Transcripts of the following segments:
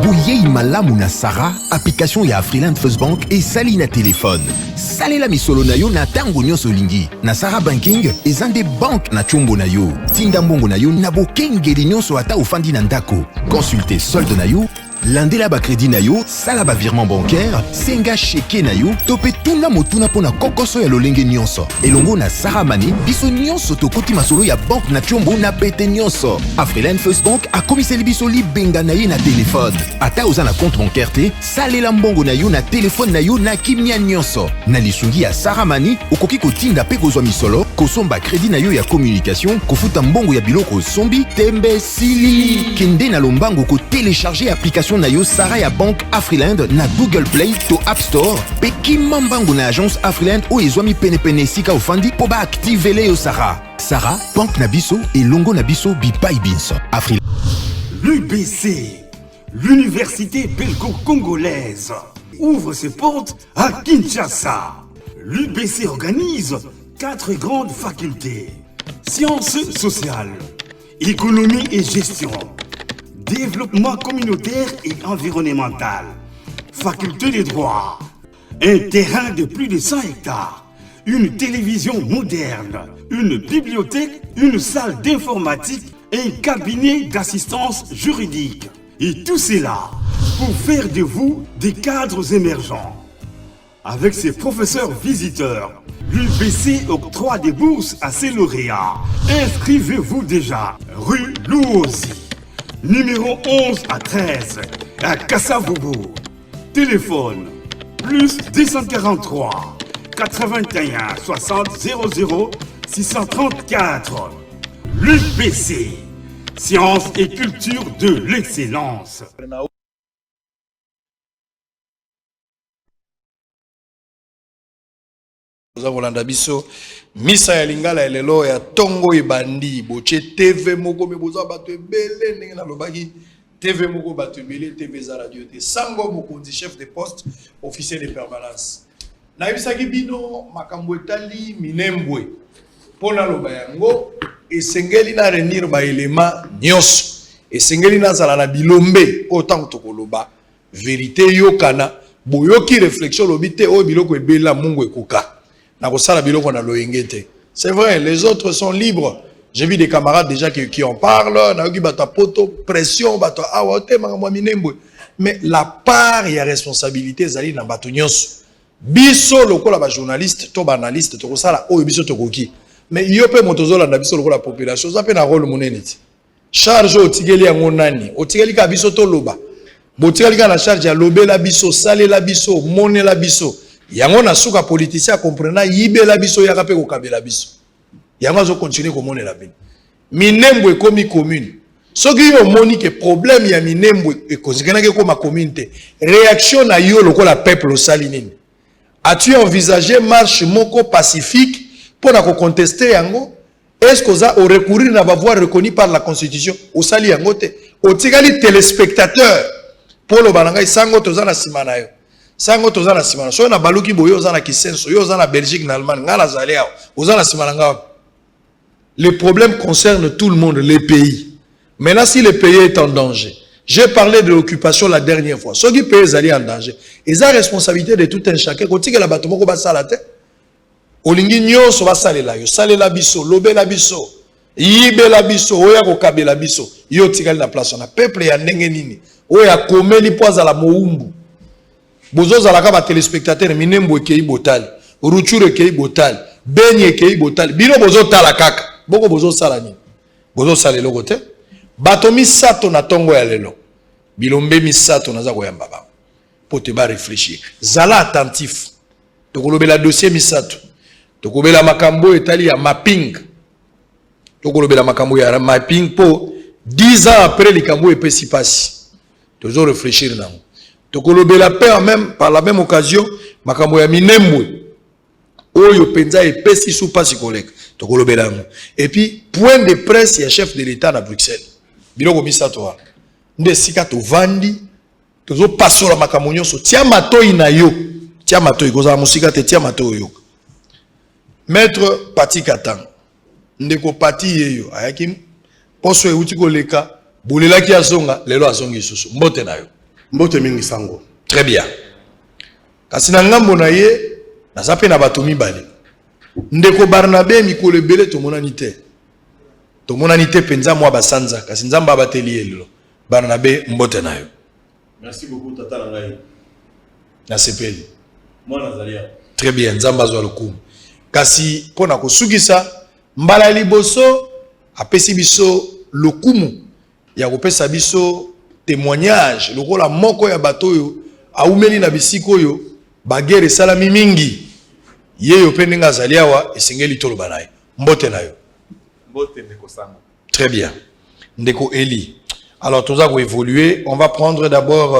Bouyei malamu na Sarah, application ya Afriland First Bank et sali na téléphone. Salela misolo na yo na tango nyonso lingi. Na Sarah Banking, ezande bank na chombo na yo. Tinda mbongo na yo na bokengeli nyonso ata ofandi na ndako. Consultez solde na yo, landela ba crédit na yo, sala ba virement bancaire, senga cheke na yo, tope tuna motuna pona kokoso ya lolenge nyonso. Elongo na Sarah Money, biso nyonso tokoti masolo ya bank na chombo na pete nyonso. Afriland First Bank a komiseli biso libenga na ye na téléphone. Ata oza na compte bancaire te, salela mbongo na yo na téléphone na yo na kimia nyonso. Na lisungi ya Sarah Money, okoki kotinda pe kozwa misolo, kosomba crédit na yo ya communication, kofuta mbongo ya biloko sombi, tembe sili. Kende na lombango ko télécharger application na yo Sarah ya Bank Afriland na Google Play to App Store. Pe kimambango na agence Afriland o ezwami pene sika ofandi po ba activele yo Sarah. Sarah, Bank Nabiso et Longo Nabiso Bipai Binso. Afriland. L'UBC, l'université belgo-congolaise, ouvre ses portes à Kinshasa. L'UBC organise 4 grandes facultés: sciences sociales, économie et gestion, développement communautaire et environnemental, faculté des droits, un terrain de plus de 100 hectares, une télévision moderne, une bibliothèque, une salle d'informatique et un cabinet d'assistance juridique. Et tout cela pour faire de vous des cadres émergents. Avec ses professeurs visiteurs, l'UBC octroie des bourses à ses lauréats. Inscrivez-vous déjà, rue Louosi, numéro 11 à 13, à Kassavobo. Téléphone, plus 243 81 60 00 634. L'UBC, science et culture de l'excellence. Olanda biso misa ya lingala elelo ya tongo ebandi boche TV moko me boza bato ebele ndenge na lobaki TV moko bato ebele TV za radio te sango mokonzi chef de poste officier de permanence na yebisaki bino makambo etali minembwe pona loba yango esengeli na renir ba elema nyonso esengeli na zala na bilombe autant tokoloba vérité yokana boyoki réflexion lobite o biloko ebela mungu ekoka. C'est vrai, les autres sont libres. J'ai vu des camarades déjà qui en parlent. Mais la part, il y a responsabilité. Biso lokola ba journaliste, to ba analyste, to kosala o biso to koki. Mais yo pe motozola na biso lokola population, ça pe na rôle monene ti. Charge o tigeli ya ngonani, o tigeli ka biso to loba. Bo tigeli ka na charge ya lobela biso, salela biso, monela biso. Yango na suka politicien comprena yibela biso yaka pe ko kabela biso. Yango zo continuer ko monela bino. Minembwe komi commune. Soki yo moni ke problème ya Minembwe e kozikana ke koma communauté. Réaction na yo lokola peuple osali nini? As-tu envisagé marche moko pacifique pour na ko contester yango? Est-ce que ça au recourir na ba voix reconnue par la constitution osali yango te? O tikali téléspectateur pour lo bananga sango tozana simana yo. Sango tozana simana so na baluki boyo ozana kisenso yo ozana Belgique na Allemagne ngala zalé aw ozana simana nga. Le problème concerne tout le monde, les pays. Maintenant si le pays est en danger, j'ai parlé de l'occupation la dernière fois. Ceux qui pays aller en danger, ils ont la responsabilité de tout un chacun. Quand il la bateau moko ba sala te. Olingi nyonso ba salela yo, salela biso, lobela biso, yibela biso, oya ko kabela biso. Yo tikali na place na peuple ya ndenge nini. Oya komeli poza la moumbu. Bozo zalaka ba téléspectateurs Minembwe kei botali, Ruchure kei botali, Benye kei botali. Bino bozo tala kaka. Boko bozo sala ni. Bozo sala lelo te. Bato misato na tongo ya lelo. Bilombe misato naza koyamba ba. Po te ba réfléchir. Zala attentif. Tokolobela dossier misato. Tokobela makambo etali ya mapping. Tokolobela makambo ya mapping po 10 ans après likambo epesi pasi. Toujours réfléchir nango. Tokolobela père même par la même occasion makambo ya Minembwe oyo penza epesi sous pasi koleka tokolobela ngo. Et puis point de presse ya chef de l'état na Bruxelles biloko misato wa nde sika to vandi tozo pasola makambo nyonso tia matoi na yo tia matoi kozala musika te tia matoi yo maître Pati Katanga ndeko Pati yeyo ayaki poso euti koleka bolelaki azonga lelo azongi susu mbote na yo Mbote mingi sango. Très bien. Kasi na ngambo na ye, naza pe na bato mibale. Ndeko Barnabé mikolo ebele tomonani te. Tomonani te penza mwa basanza, kasi nzamba abateli elelo. Barnabé mbote na yo. Merci beaucoup tata Langai. Na sepeli. Moi Nazalia. Très bien, nzamba azwa lokumu. Kasi pona kosukisa mbala liboso apesi biso lokumu ya kopesa biso témoignage lokola moko ya bato yo aumeli na bisiko yo bagere salami mingi yeyo pe ndenge azali awa esengeli toloba na ye mbote na yo. Mbote ndeko sango. Très bien. Ndeko Eli. Alors tout ça va évoluer. On va prendre d'abord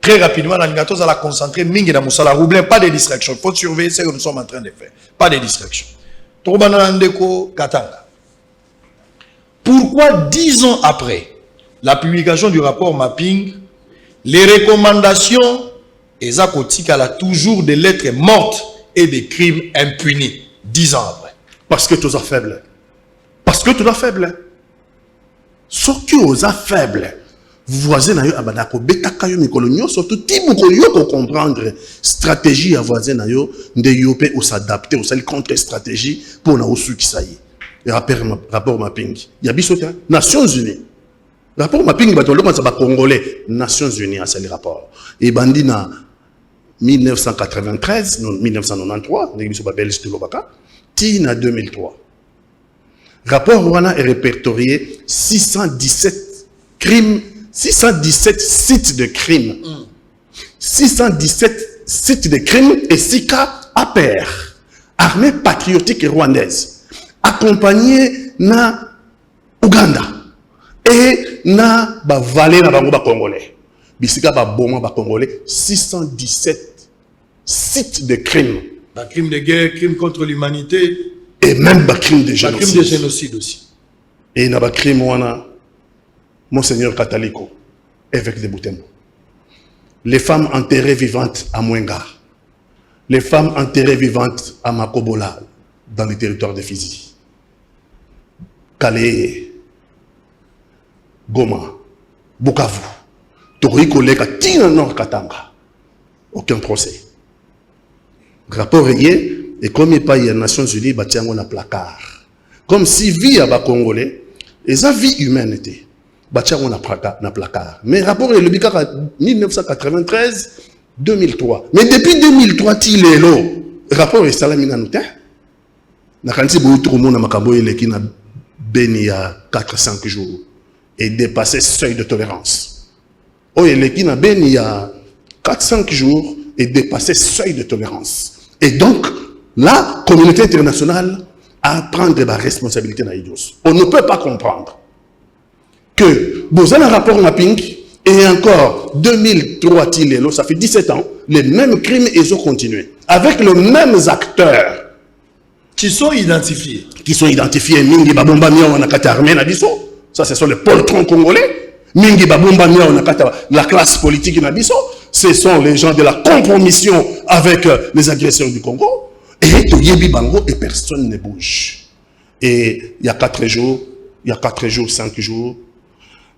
très rapidement l'animateur à la concentrer mingi na musala roublin, pas de distraction. Il faut surveiller ce que nous sommes en train de faire. Pas de distraction. Tobana ndeko Katanga. Pourquoi 10 ans après la publication du rapport mapping, les recommandations Ezakotika a toujours des lettres mortes et des crimes impunis 10 ans après? Parce que tu es faible. Parce que tu es faible. Ce qui est faible. Vous voisez na yo abadako betaka yo mikolo nyonso surtout tibuko yo ko comprendre stratégie à voisin na yo nde yo pe ou s'adapter ou s'ali contre stratégie pour na osukisa yi. Rapport mapping. Ya biso te Nations Unies. Rapport mapping ba tolo ba congolais Nations Unies a ce rapport. Et bandi na 1993, non 1993, nde biso ba Belgique de Lobaka, ti na 2003. Rapport wana est répertorié 617 crimes, 617 sites de crimes. 617 sites de crimes et 6 cas à pair. Armée patriotique rwandaise. Accompagné na Ouganda. Et na ba valé na bango ba congolais. Bisika ba boma ba congolais. 617 sites de crimes. Ba crime de guerre, crime contre l'humanité. Et même ba crime de génocide. Crime de génocide aussi. Et na ba crime wana Monseigneur Kataliko, évêque de Butembo. Les femmes enterrées vivantes à Mwenga. Les femmes enterrées vivantes à Makobola, dans le territoire de Fizi. Calais, Goma, Bukavu, Toriko Leka, Tina Nord Katanga. Aucun procès. Rapport est et comme il n'y a pas les Nations Unies, il y a un placard. Comme si vie à bas Congolais, et sa vie humaine était. On a placard. Mais rapport est le Bicard 1993-2003. Mais depuis 2003, il est là. Rapport est salamina nouté. Na kanti bo tout le monde na makambo ele ki na beni ya 4-5 jours et dépasser seuil de tolérance. Oh ele ki na beni ya 4-5 jours et dépasser seuil de tolérance. Et donc la communauté internationale a prendre la responsabilité dans l'IDOS. On ne peut pas comprendre que vous avez un rapport mapping et encore 2003, ça fait 17 ans, les mêmes crimes ils ont continué. Avec les mêmes acteurs. Qui sont identifiés. Qui sont identifiés. Mingi Babomba Mia Wanakata Armée Nabiso. Ça, ce sont les poltrons congolais. Mingi Babomba Mia Wanakata, la classe politique Nabiso. Ce sont les gens de la compromission avec les agresseurs du Congo. Et Toyebi Bango et personne ne bouge. Et il y a 4 jours, 5 jours,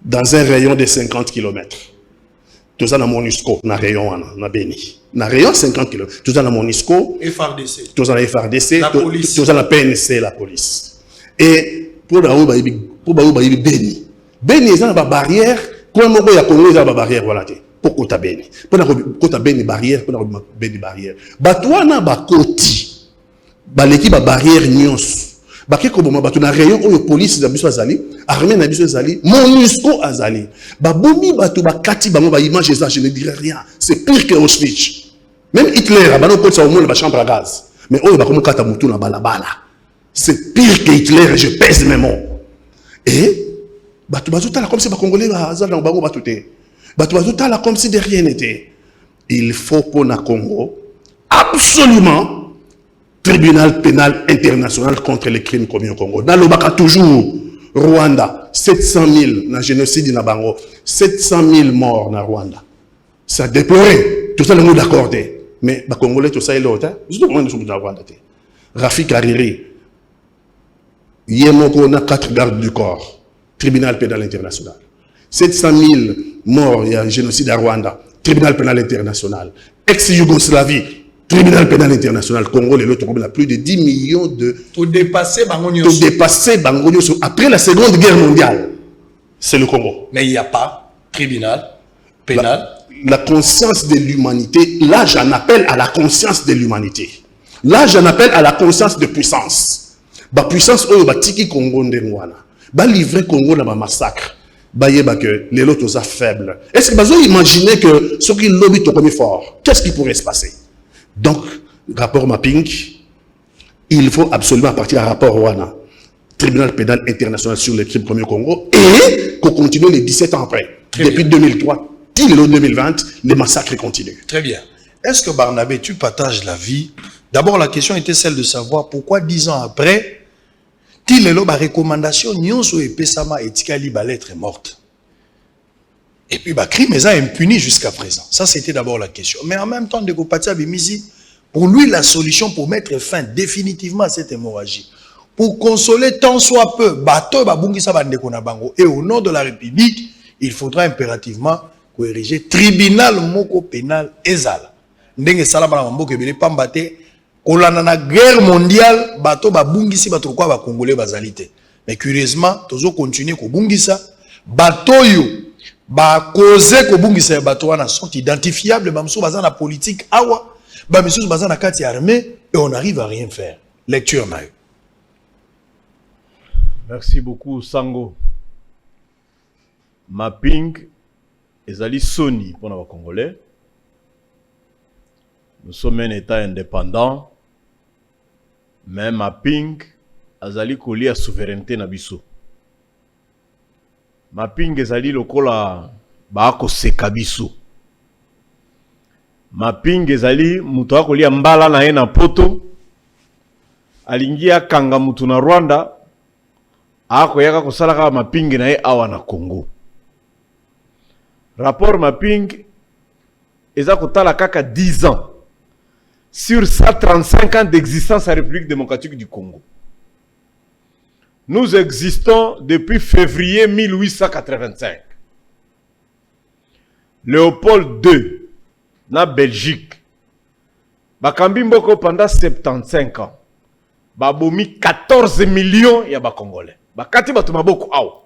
dans un rayon de 50 km. Tout ça dans MONUSCO, dans rayon, dans Béni. Dans rayon 50 km. Tout ça dans MONUSCO. FRDC. Tout ça dans FRDC. La police. Tout ça dans PNC, la police. Et pour Béni. Béni, il y a une barrière. Pour le Congo, il y a une barrière. Voilà. Pour Kota Béni. Pour Kota Béni, barrière. Pour Béni, barrière. Batouana, Bakoti. L'équipe a barrière nyons. Bakeko boma batu na rayon oyo police na biso azali, armée na biso azali, MONUSCO azali. Babomi batu bakati bango ba image ça je ne dirais rien. C'est pire que Auschwitz. Même Hitler abano ko sa au moins ba chambre à gaz. Mais oyo bakomo kata mutu na balabala. C'est pire que Hitler, je pèse mes mots. Et batu bazutala comme si ba congolais bazali na bango batu te. Batu bazutala comme si de rien n'était. Il faut pour na Congo absolument Tribunal pénal international contre les crimes commis au Congo. Dans le Baka toujours, Rwanda, 700 000 dans le génocide na Bango, 700 000 morts dans Rwanda. Ça a déploré. Tout ça, le monde d'accordé. Mais les Congolais, tout ça, il est là. Juste au moins, nous sommes dans Rwanda. Rafik Hariri, Yemoko, on a 4 gardes du corps. Tribunal pénal international. 700 000 morts, il y a un génocide à Rwanda, tribunal pénal international. Ex-Yougoslavie, tribunal pénal international. Congo, les autres, on a plus de 10 millions de... Pour dépasser Bangonio. Pour dépasser Bangonio. Après la Seconde Guerre mondiale, c'est le Congo. Mais il n'y a pas tribunal pénal. La conscience de l'humanité, là j'en appelle à la conscience de l'humanité. Là j'en appelle à la conscience de puissance. La puissance, oh, bah tiki Congo ndengwana. Bah livrer Congo dans ma massacre. Bah yeba que les autres sont faibles. Est-ce que vous avez imaginé que ceux qui lobby sont comme fort, qu'est-ce qui pourrait se passer? Donc, rapport mapping, il faut absolument partir à rapport Rwanda. Tribunal pénal international sur les crimes commis au Congo et qu'on continue les 17 ans après. Depuis 2003. 2020, les massacres continuent. Très bien. Est-ce que Barnabé, tu partages la vie? D'abord, la question était celle de savoir pourquoi 10 ans après, Tilelo, ma recommandation, Nyonso et Pesama et Tikali, ba lettre est morte. Et puis, bah, crime est impuni jusqu'à présent. Ça, c'était d'abord la question. Mais en même temps, de Kopatia Bimisi, pour lui, la solution pour mettre fin définitivement à cette hémorragie, pour consoler tant soit peu, bateau, babungisa bandeko na bango, et au nom de la République, il faudra impérativement ériger tribunal moko pénal ezala ndenge sala bana mboka ebele pambate kolana na guerre mondiale bato babungisi bato kwa ba congolais bazalité mais curieusement tozo continuer ko bungisa bato yo ba cause ko bungisa bato wana sont identifiables bamso baza na politique awa ba misu baza na kati armée et on arrive à rien faire. Lecture na yo. Merci beaucoup Sango. Mapping ezali Sony pour les Congolais. Nous sommes un État indépendant, mais mapping ezali koli à souveraineté na biso. Mapping ezali lokola baako seka biso. Mapping ezali mutu akoli mbala na ye na poto alingi akanga mutu na Rwanda ako yaka kosala ka mapping na ye awa na Congo. Rapport mapping eza kotala kaka 10 ans sur 135 ans d'existence à la République démocratique du Congo. Nous existons depuis février 1885. Léopold II, na Belgique, bakambi mboko pendant 75 ans. Babomi 14 millions ya ba Congolais. Bakati bato maboko awa.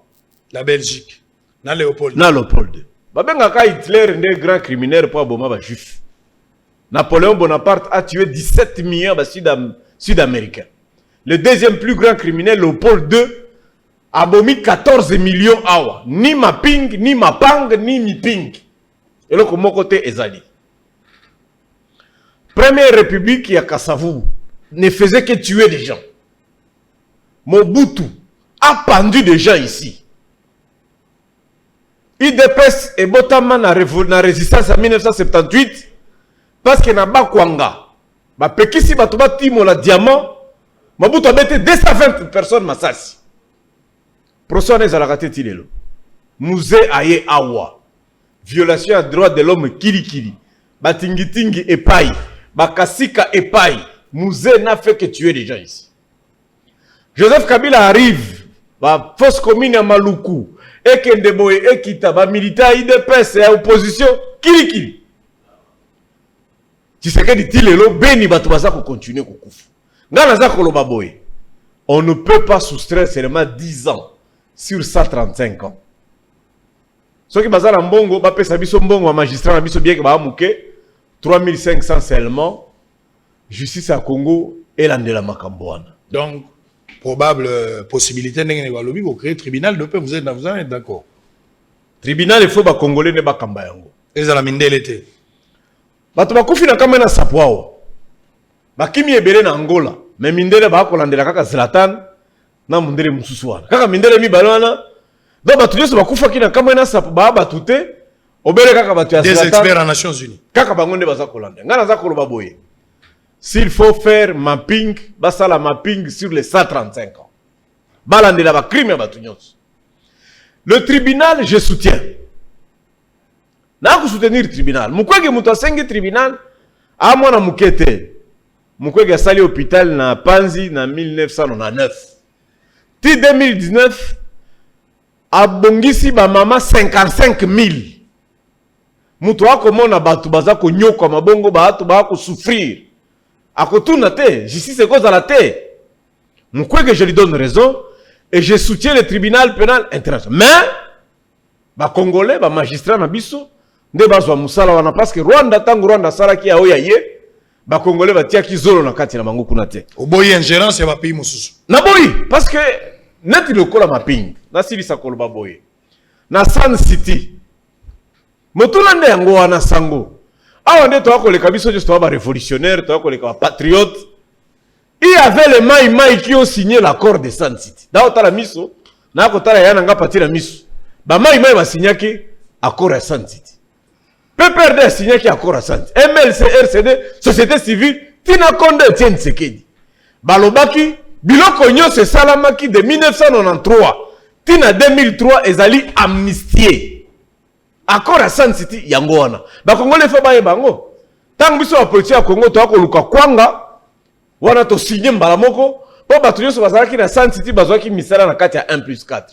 La Belgique, na Léopold. Na Léopold II. Babengaka Hitler un grand criminel pour aboma ba juif. Napoléon Bonaparte a tué 17 millions de Sud-Américains. Le deuxième plus grand criminel, Léopold II, a bomi 14 millions awa. Ni mapping, ni mapang, ni miping. Et là, comment côté ezali. Première république, il y a Kassavou, ne faisait que tuer des gens. Mobutu a pendu des gens ici. IDPS et Botama na résistance en 1978 parce que na Bakwanga ba pekisi bato ba timo la diamant Mobutu a bête 220 personnes masasi. Procès à la raté tilelo. Musée aye awa. Violation à droit de l'homme kili. Batingitingi epai. Bakasika epai. Musée n'a fait que tuer des gens ici. Joseph Kabila arrive. Ba fausse commune à Maluku. Et Kendeboye et Kita. Ba militaire IDPS et opposition kili. Tu sais que dit tilelo beni bato baza ko continuer ko kufu. On ne peut pas soustraire seulement 10 ans sur 135 ans. Ce qui est en Bongo, un magistrat bien 3500 seulement, justice à Congo et l'Andela Makambouana. Donc, probable possibilité de créer tribunal de paix, vous êtes d'accord? Tribunal, il faut que les Congolais ne soient pas yango. Et ça la mine l'été. Bato bakufi na kama na sapwao. Bakimi ebele na Angola. Mais mindele ba kolandela kaka Zlatan na mundele mususu wana. Kaka mindele mi balwana. Donc batu nyoso bakufa kina kama na sap ba batute. Obele kaka batu ya Zlatan. Des experts en Nations Unies. Kaka bangonde baza kolanda. Ngana za koloba boye. S'il faut faire mapping, basa la mapping sur les 135 ans. Balandela ba crime ya batu nyoso. Le tribunal, je soutiens. Na ko soutenir le tribunal. Mukwege mutu asenge tribunal a mwana mukete. Mukwege a sali hôpital na Panzi na 1999. Ti 2019 abongisi ba mama 55 000. Mutu akomona batu baza ko nyoka mabongo batu ba ko souffrir. Akotuna te, justice est cause à la te. Moukwé que je lui donne raison et je soutiens le tribunal pénal international. Mais ba Congolais, ba magistrat na biso nde bazwa musala wana parce que Rwanda tangu Rwanda sala ki aoya ye ba Congolais batia ki zolo na kati na bango kuna te. Oboyi ingérence ya ba pays mosusu. Na boyi parce que neti lokola mapingi na silisa koloba boye. Na Sun City. Motuna nde yango wana sango. Awa nde to akoleka biso juste ba révolutionnaire, to akoleka ba patriote. Il y avait les Maï qui ont signé l'accord de Sun City. Dans la miso, na kotala yana nga parti la miso. Ba Maï va signer qui accord à Sun City. PPRD a signé qui accord à Sun City. MLC, RCD, société civile, tina konde tienne sekedi. Balobaki, biloko nyo se salamaki de 1993. Tina 2003 ezali amnistié. Accord à Sun City yango wana. Ba Congolais fa baye bango. Tangu biso wa politique ya Congo to akoluka kwanga wana to signé mbala moko po batu nyonso bazalaki na Sun City bazwaki misala na kati ya 1+4.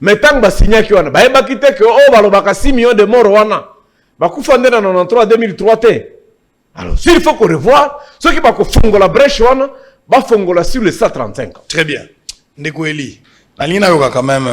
Mais tant ba signaki wana bayebaki te ke o balobaka 6 millions de morts wana bakufa nde na 93 2003 te. Alors s'il faut qu'on revoie ceux qui bako fongola brèche wana ba fongola sur les 135 ans. Très bien. Ndeko Eli, na lina yoka quand même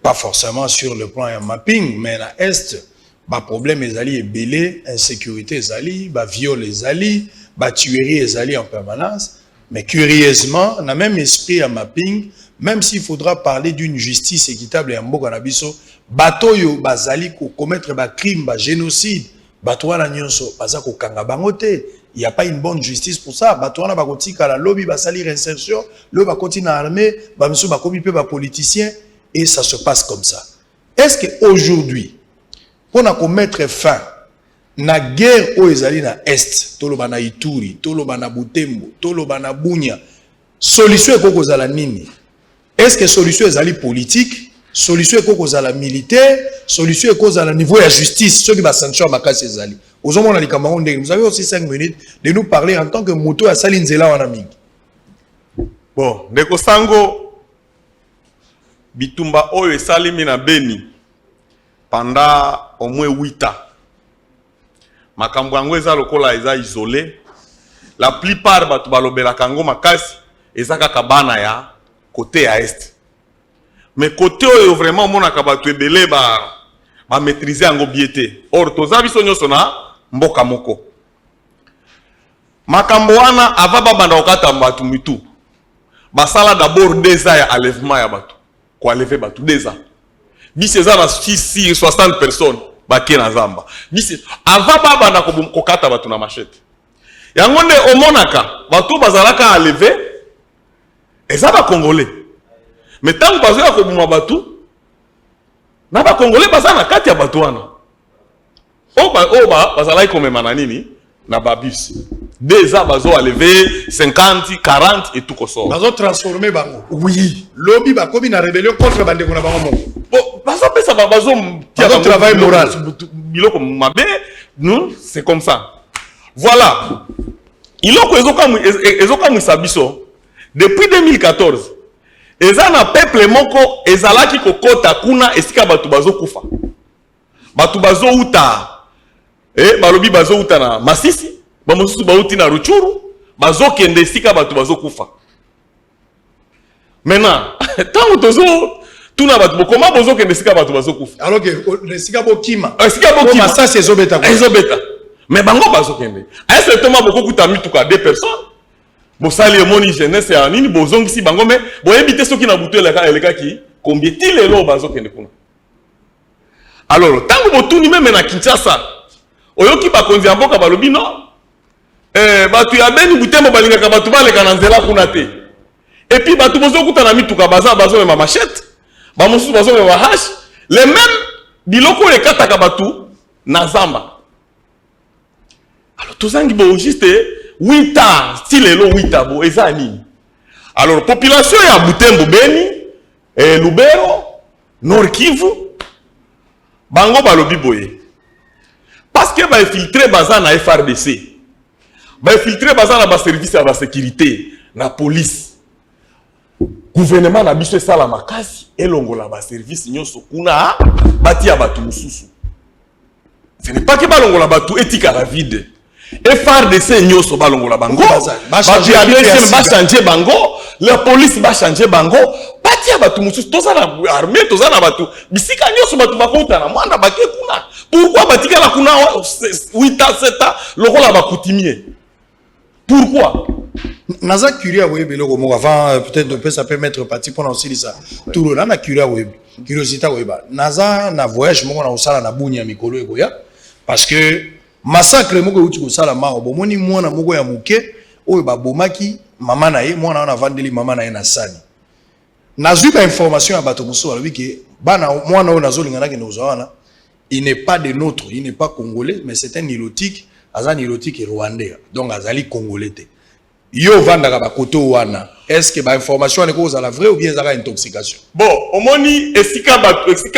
pas forcément sur le plan ya mapping mais na est ba problème ezali ebelé, insécurité ezali, ba viol ezali, ba tuerie ezali en permanence. Mais curieusement, on a même esprit à mapping, même s'il faudra parler d'une justice équitable et en Mboka Nabiso, bato yo bazali ko commettre ba crime, ba génocide, bato wana nyonso baza ko kanga bangote, il y a pas une bonne justice pour ça. Bato wana ba kotika la lobby ba sali réinsertion, le ba continue armée, ba miso ba komi pe ba politicien et ça se passe comme ça. Est-ce que aujourd'hui pour na mettre fin na guerre o ezali na est toloba na Ituri toloba na Butembo toloba na Bunya solution ekoko zala nini? Est-ce que solution ezali politique, solution ekoko zala militaire, solution ekoko zala niveau ya justice ceux qui ba sanction makasi ezali ozomona likambo ndenge? Vous avez aussi 5 minutes de nous parler en tant que moto ya sali nzela wana mingi. Bon, ndeko sango bitumba oyo esalimi na Beni pendant au moins 8 ans. Makambo yango eza lokola eza isolé. La plupart batu balobela kango makasi eza kaka bana ya côté ya est. Mais côté oyo vraiment monaka batu ebele ba maîtriser yango biete. Or toza biso nyonso na mboka moko. Makambo wana ava babanda okata batu mitu. Basala d'abord 2 ans ya enlèvement ya batu. Ko enlever batu 2 ans. Bis eza na 60 personnes. Bake na zamba. Bisi ava baba na kokata batu na machete. Yango nde omonaka batu bazalaka enlever eza ba Congolais. Mais tant bazoya ko buma batu na ba Congolais bazana kati ya batu wana. Oba bazalaki komema na nini na babus. Déjà bazo enlever 50, 40 et tout koso. Bazo transformer bango. Oui. Lobby ba komi na rébellion contre bandeko na bango moko. Bon, bazo travail moral. Nous, c'est comme ça. Voilà. Il depuis 2014, ils ont un peuple moko, ils ont qui kokota kuna esika batu bazo kufa. Batu bazo uta. Balobi bazo uta na Masisi, bamosusu bauti na Ruchuru, bazo kende esika batu bazo kufa. Maintenant, tant tozo tuna batu bokoma bozo kende esika batu bazo kufa. Alors que esika bokima. Esika bokima. Ça c'est zobeta. Ezobeta. Mais bango bazo kende. Est-ce que toma boko kuta mituka 2 personnes? Bosali moni jeunesse ya nini bozongisi bango mais boyebite soki na butu eleka ki combien tilelo bazo kende kuna. Alors tango botuni même na Kinshasa oyoki bakonzi ya mboka balobi non batu ya Beni Butembo balingaka batu baleka na nzela kuna te. Et puis batu bozo kuta na mituka bazo mema machette bamosusu bazo mema hache les mêmes biloko lekataka batu na zamba. Alors tozangi bo juste 8 ans, style elo 8 ans, bo ezani. Alors population ya Butembo Beni, Lubero, Nord Kivu, bango balobi boye. Parce que ba infiltrer baza na FRDC. Ba infiltrer baza na ba service ya ba sécurité, na police. gouvernement na biso esala makasi elongola ba service nyonso kuna batia batu mususu. Ce n'est pas que balongola batu etika la vide. FRDC nyonso balongola bango. Ba changer bango, la police ba changer bango, batia batu mususu toza na armée, toza na batu. Bisika nyonso batu bakota na mwanda bake kuna. Pourquoi batika la kuna 8 ans 7 ans lokola bakutimier? Pourquoi? Naza curieux web le mot avant peut-être ça peut mettre parti pour aussi ça. Tout le na curieux web. Curiosité web. Naza na voyage mon na osala na bunya mikolo ekoya parce que massacre moko uti kosala ma obomoni mwana moko ya muke oyo babomaki mama na ye mwana na vandeli mama na ye na sani. Nazu ba information ya bato muso alobi ke bana mwana oyo nazolinga na ke nozawana il n'est pas de notre, il n'est pas congolais mais c'est un nilotique, azan nilotique rwandais. Donc azali congolais te. Yo vandaka ba koto wana. Est-ce que ba information ne cause la vraie ou bien zaka intoxication? Bon, omoni esika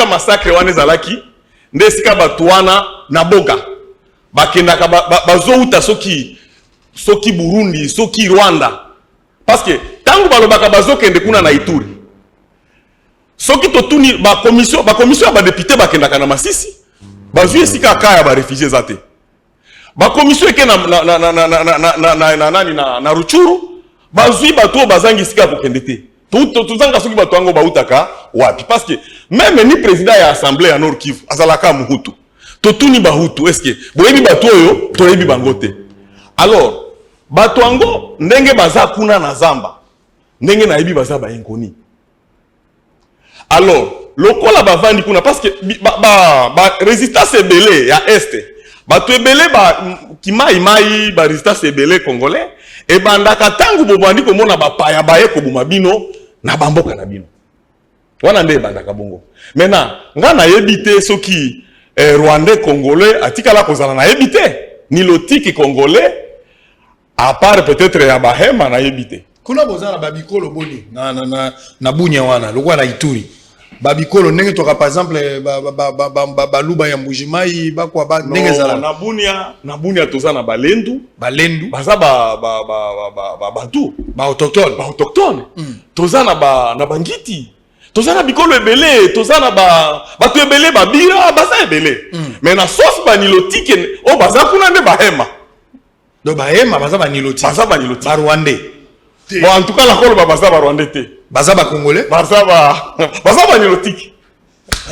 massacre wana ezalaki, nde esika batu wana na boga. Bakendaka bazouta soki Burundi, soki Rwanda. Parce que tangu balobaka bazokende kuna na Ituri. Soki totuni ba commission ba député bakendaka na Masisi, bazui esika kaya ba réfugiés zate. Ba commission eke na Ruchuru, bazui bato bazangi sika kokendete. Tuzanga soki bato ango bautaka wapi parce que même ni président ya assemblée ya Nord Kivu azalaka muhutu. Totuni bahutu est-ce que boyebi bato oyo toyebi bangote. Alors bato ango ndenge baza kuna na zamba. Ndenge na yebi baza ba enkoni. Alors lokola bavandi kuna parce que résistance ebele ya est. Bato ebele kimai ba résistance ebele congolais e bandaka tangu bobandi komona bapaya baye kobuma bino na bamboka na bino. Wana nde bandaka bongo. Maintenant nga na yebite soki rwandais congolais atikala kozala na yebite nilotique congolais à part peut-être ya bahema na yebite. Kuna bozala babikolo boni na bunya wana lokwa na Ituri. Babikolo ndenge toka par exemple baluba ya mbujimai bakwa ba ndenge zala na bunia toza na balendu baza batu ba autochtone toza na bangiti toza na bikolo ebele toza na batu ebele babira baza ebele mais na sauf banilotique o baza kuna nde bahema do bahema baza banilotique ba rwandais bon en tout cas la kolo baza ba rwandais te baza ba congolais baza ba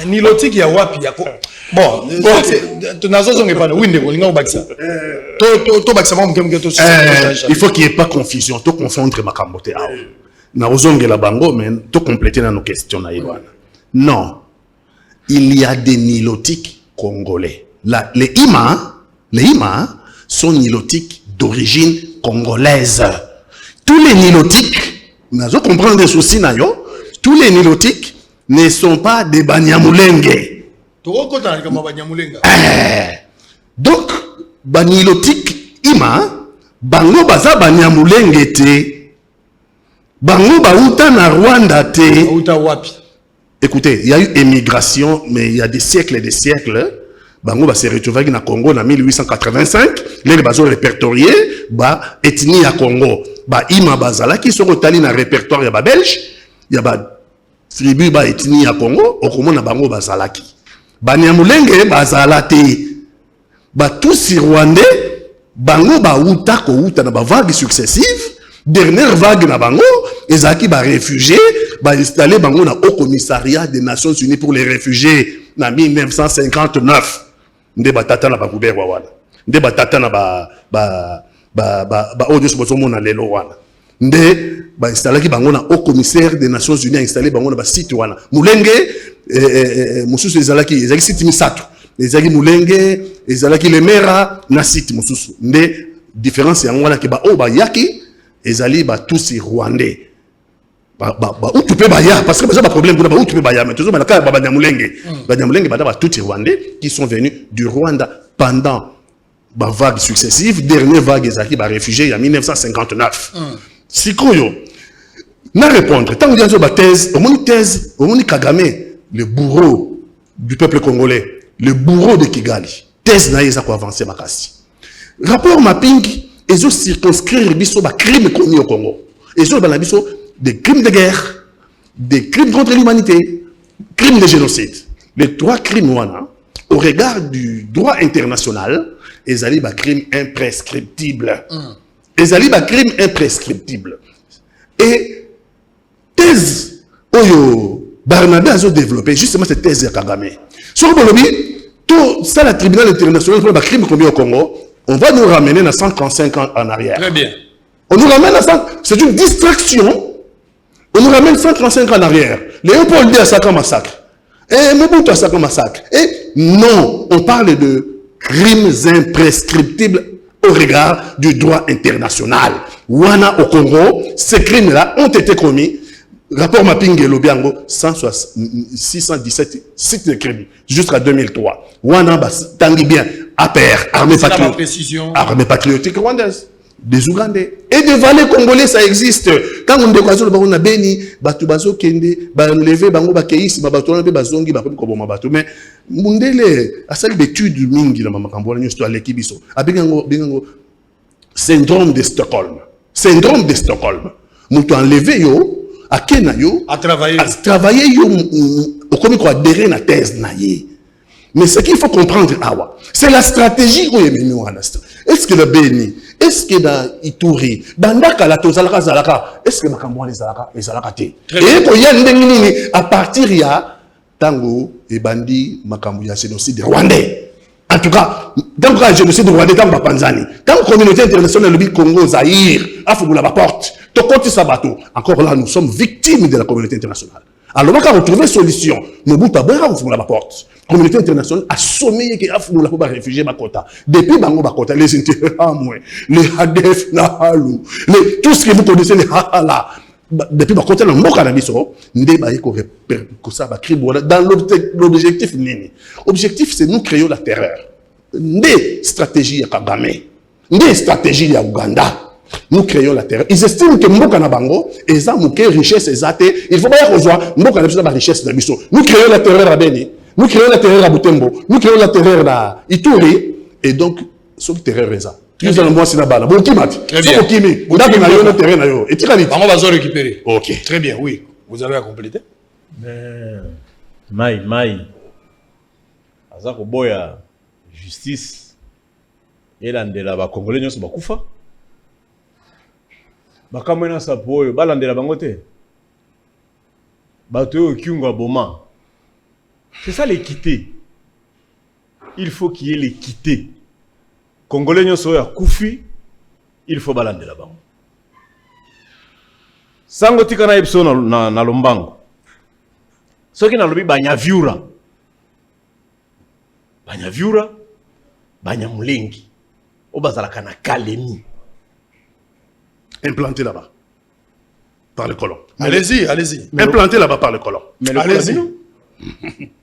nilotique ya wapi ya ko bon tunazo zonge pana winde ko linga obakisa to bakisa mo mke to il faut qu'il y ait pas confusion to confondre makambo te awo na ozongela bango mais to compléter na nos questions na yebana non il y a des nilotiques congolais les Ima sont nilotiques d'origine congolaise. Tous les nilotiques, nous allons comprendre des soucis, tous les nilotiques ne sont pas des Banyamulenge. Donc, Banilotique Ima, Bango Baza Banyamulenge te, Bango Bauta na Rwanda te. Écoutez, il y a eu émigration, mais il y a des siècles et des siècles. Bango va se retrouver dans Congo en 1885. Les bazo répertoriés, ba ethnie à Congo. Ba Ima Bazala qui sont retalés dans le répertoire ya ba Belge. Il y a ba tribu ba ethnie à Congo. Au comment na Bango Bazalaki. Ba Nyamulenge Bazalate. Ba tous Rwandais. Bango ba uta ko uta na ba vague successive. Dernière vague na Bango. Ezaki ba réfugiés. Ba installé Bango na Haut Commissariat des Nations Unies pour les réfugiés. En 1959. Nde batata na bakubere wana nde batata na ba audios bozomo na lelo wana nde ba installaki bango na Haut Commissaire des Nations Unies installé bango na ba site wana Mulenge mususu ezalaki site misato ezalaki Mulenge ezalaki Lemera na site mususu nde différence yango wana ke ba o ba yaki ezali ba tous rwandais tu peux baya parce que c'est pas problème pour tu peux baya mais toujours na ka ba Banyamulenge ba tous rwandais qui sont venus du Rwanda pendant ba vague successive dernière vague ezaki ba réfugiés en 1959 sikoyo na répondre tant que ba thèse au Kagame le bourreau du peuple congolais le bourreau de Kigali thèse na yesa ko avancer makasi rapport mapping ezo circonscrire biso ba crime commis au Congo ezo ba biso des crimes de guerre, des crimes contre l'humanité, crimes de génocide. Les 3 crimes au regard du droit international, ils allaient des crimes imprescriptibles. Ils allaient des crimes imprescriptibles. Et thèse, Barnabé a développé justement cette thèse de Kagame. Sur le tout ça, le tribunal international pour les crimes commis au Congo, on va nous ramener à 135 ans en arrière. Très bien. On nous ramène à 100, c'est une distraction. On nous ramène 135 ans en arrière. Léopold dit à Saka massacre. Et Mobutu à Saka massacre. Et non, on parle de crimes imprescriptibles au regard du droit international. Wana au Congo, ces crimes-là ont été commis. Rapport Mapping et Lobiango, 617 sites de crimes jusqu'à 2003. Wana, tangi bien, APR, armée patriotique rwandaise. Des Ougandais et des vallées congolais, ça existe. Quand on découvre le baron Beni, batu bazo kende, ba lever bango ba keisi, ba batu na be bazongi ba ko boma batu, mais mundele asali d'études mingi na makambo na nyusto aleki biso. Abengango syndrome de Stockholm. Syndrome de Stockholm. Mutu enlevé yo, akena yo, à travailler yo au comme quoi adhérer na thèse na ye. Mais ce qu'il faut comprendre, c'est la stratégie où est menée. Est-ce que le Béni, est-ce que dans Ituri, dans Dakala, est-ce que Makamouane est Zalaka? Et à partir de Tango et Bandi, Makamouya, génocide rwandais. En tout cas, dans le génocide rwandais, dans la Panzani, dans la communauté internationale, le Congo, Zaïre, Afouboula, la porte, Tokoti Sabato, encore là, nous sommes victimes de la communauté internationale. Alors, on a trouvé solution. Mobutu a la porte. La communauté internationale a sommé que Afou la réfugiés Bakota. Depuis Bango Bakota, les Interahamwe, les Hadef Nahalou, tout ce que vous connaissez, les Hahala. Depuis Bakota, le mot Kanabiso, dans l'objectif, l'objectif, c'est nous créons la terreur. Des stratégies à Kagame, des stratégies à Ouganda. Nous créons la terreur. Ils estiment que Mboka na bango, et ça, mouké richesse, il faut pas rejoindre Mboka na richesse de Bisso. Nous créons la terreur à Beni, nous créons la terreur à Butembo, nous créons la terreur à Ituri, et donc, ce terreur est ça. Nous allons voir si la balle. Bon, qui m'a dit? Très bien. On a le terrain na yo. Et tu l'as dit? On va se récupérer. Ok. Très bien, oui. Vous avez à compléter? Maï. Azako boya justice. Et landela ba Congolais nyonso bakufa. Bakamwena sapoyo balandela bango te. Bato kiunga boma. C'est ça l'équité. Il faut qu'il y ait l'équité. Congolais nyonso ya kufi, il faut balandela bango. Sango tika na epso na lombango. Soki na lobi banyaviura. Banyamulengi. Obazalaka na Kalemi. Implanté là-bas par le colon. Allez-y. Implanté là-bas par le colon. Mais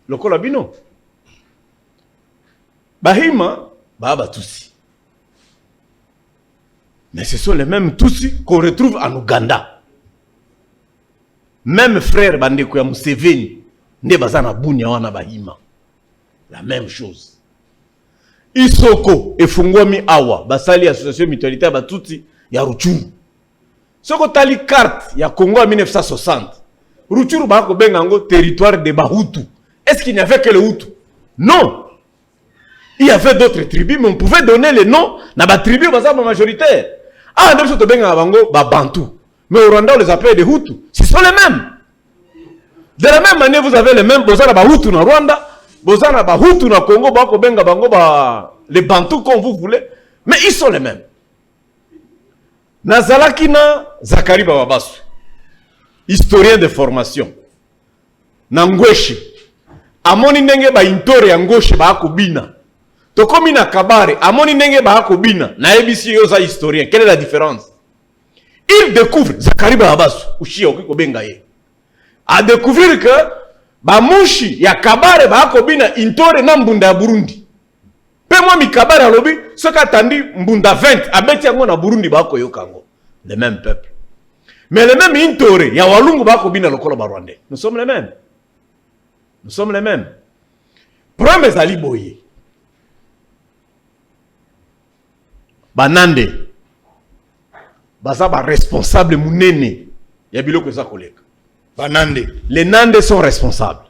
le colabino. Bahima, Baba Tutsi. Mais ce sont les mêmes Tutsi qu'on retrouve en Ouganda. Même frère Bandeko ya Museveni, ne bazana bunya wana Bahima. La même chose. Isoko et Fungwami Awa, basali association mutualité Batutsi ya Ruchuru. Soko tali carte ya Congo en 1960. Ruchuru bako bengango territoire de Bahutu. Est-ce qu'il n'y avait que le Hutu? Non. Il y avait d'autres tribus, mais on pouvait donner les noms na ba tribu bazaba majoritaire. Ah, nous sommes benga bango ba Bantu. Mais au Rwanda on les appelle des Hutus. Ce sont les mêmes. De la même manière, vous avez les mêmes bozana ba Hutu na Rwanda, bozana ba Hutu na Congo bako benga bango ba les Bantu comme vous voulez, mais ils sont les mêmes. Nazalakina Zakari Bababasu, historien de formation. Nangweshi, amoni nenge ba intore ya ngoshe ba akobina. Tokomi na kabare, amoni nenge ba akobina. Na ebisi yoza historien. Quelle est la différence? Il découvre Zakari Bababasu, ushia okiko benga ye. A découvrir que ba mushi ya kabare ba akobina intore na mbunda ya Burundi. Pe moi mi kabare alobi, soka tandi mbunda 20 abeti yango na Burundi ba ko yokango. Le même peuple. Mais le même intore ya walungu ba akobina lokolo ba Rwandais. Nous sommes les mêmes. Nous sommes les mêmes. Problème ezali boye. Banande. Baza ba responsable munene ya biloko eza koleka. Banande. Les Nandais sont responsables.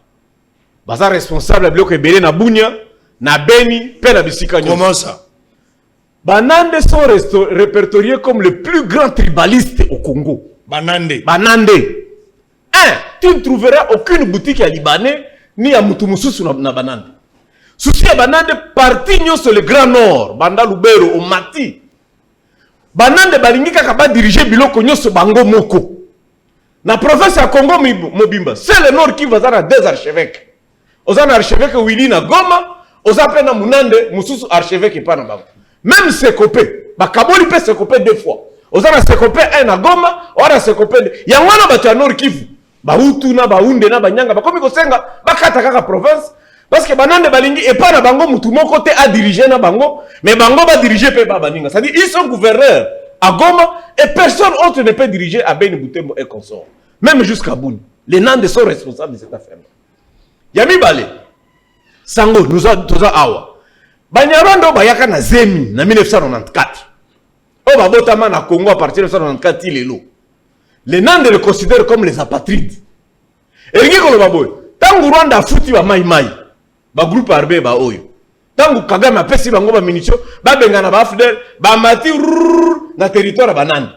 Baza responsable biloko ebele na Bunia, na Beni, pe na bisika nyonso. Comment ça? Banande sont répertoriés comme le plus grand tribaliste au Congo. Banande. Banande. Tu ne trouveras aucune boutique à Libanais ni à Moutoumousou na Banande. Souci à Banande, parti sur le Grand Nord, Banda Lubero, au Mati. Banande balingi kaka diriger biloko nyonso bango moko. Na province ya Congo Mobimba, c'est le Nord qui va à deux archevêques. Aux archevêques Willy na Goma, aux appels na Munande, Moussous archevêque et pas na Bango. Même Sekopé, Bakaboli peut Sekopé 2 fois. Aux archevêques Sekopé 1 na Goma, ou à Sekopé 2. Yangwana batu ya Nord Kivu. Bahutu na Baunde na Banyanga, bakomi kosenga, bakata kaka province. Parce que Banande balingi et pas na Bango, moutou mon côté a dirigé na Bango, mais Bango va diriger pe ba Baninga. C'est-à-dire ils sont gouverneurs à Goma et personne autre ne peut diriger à Beni Boutembo et consort. Même jusqu'à Bouni. Les Nandais sont responsables de cette affaire. Yami Balé, Sango, nous avons Awa. Banyarwanda bayaka na Zemi, na 1994. Oh, babotama na Congo à partir de 1994, il est l'eau. Les Nandais le considèrent comme les apatrides. Et les Baboy, tant que Rwanda a foutu à Maïmaï, ba groupe armé ba oyo. Tant que Kagame a pesi bango ba munition, ba bengana ba fidèle, ba mati na territoire banane.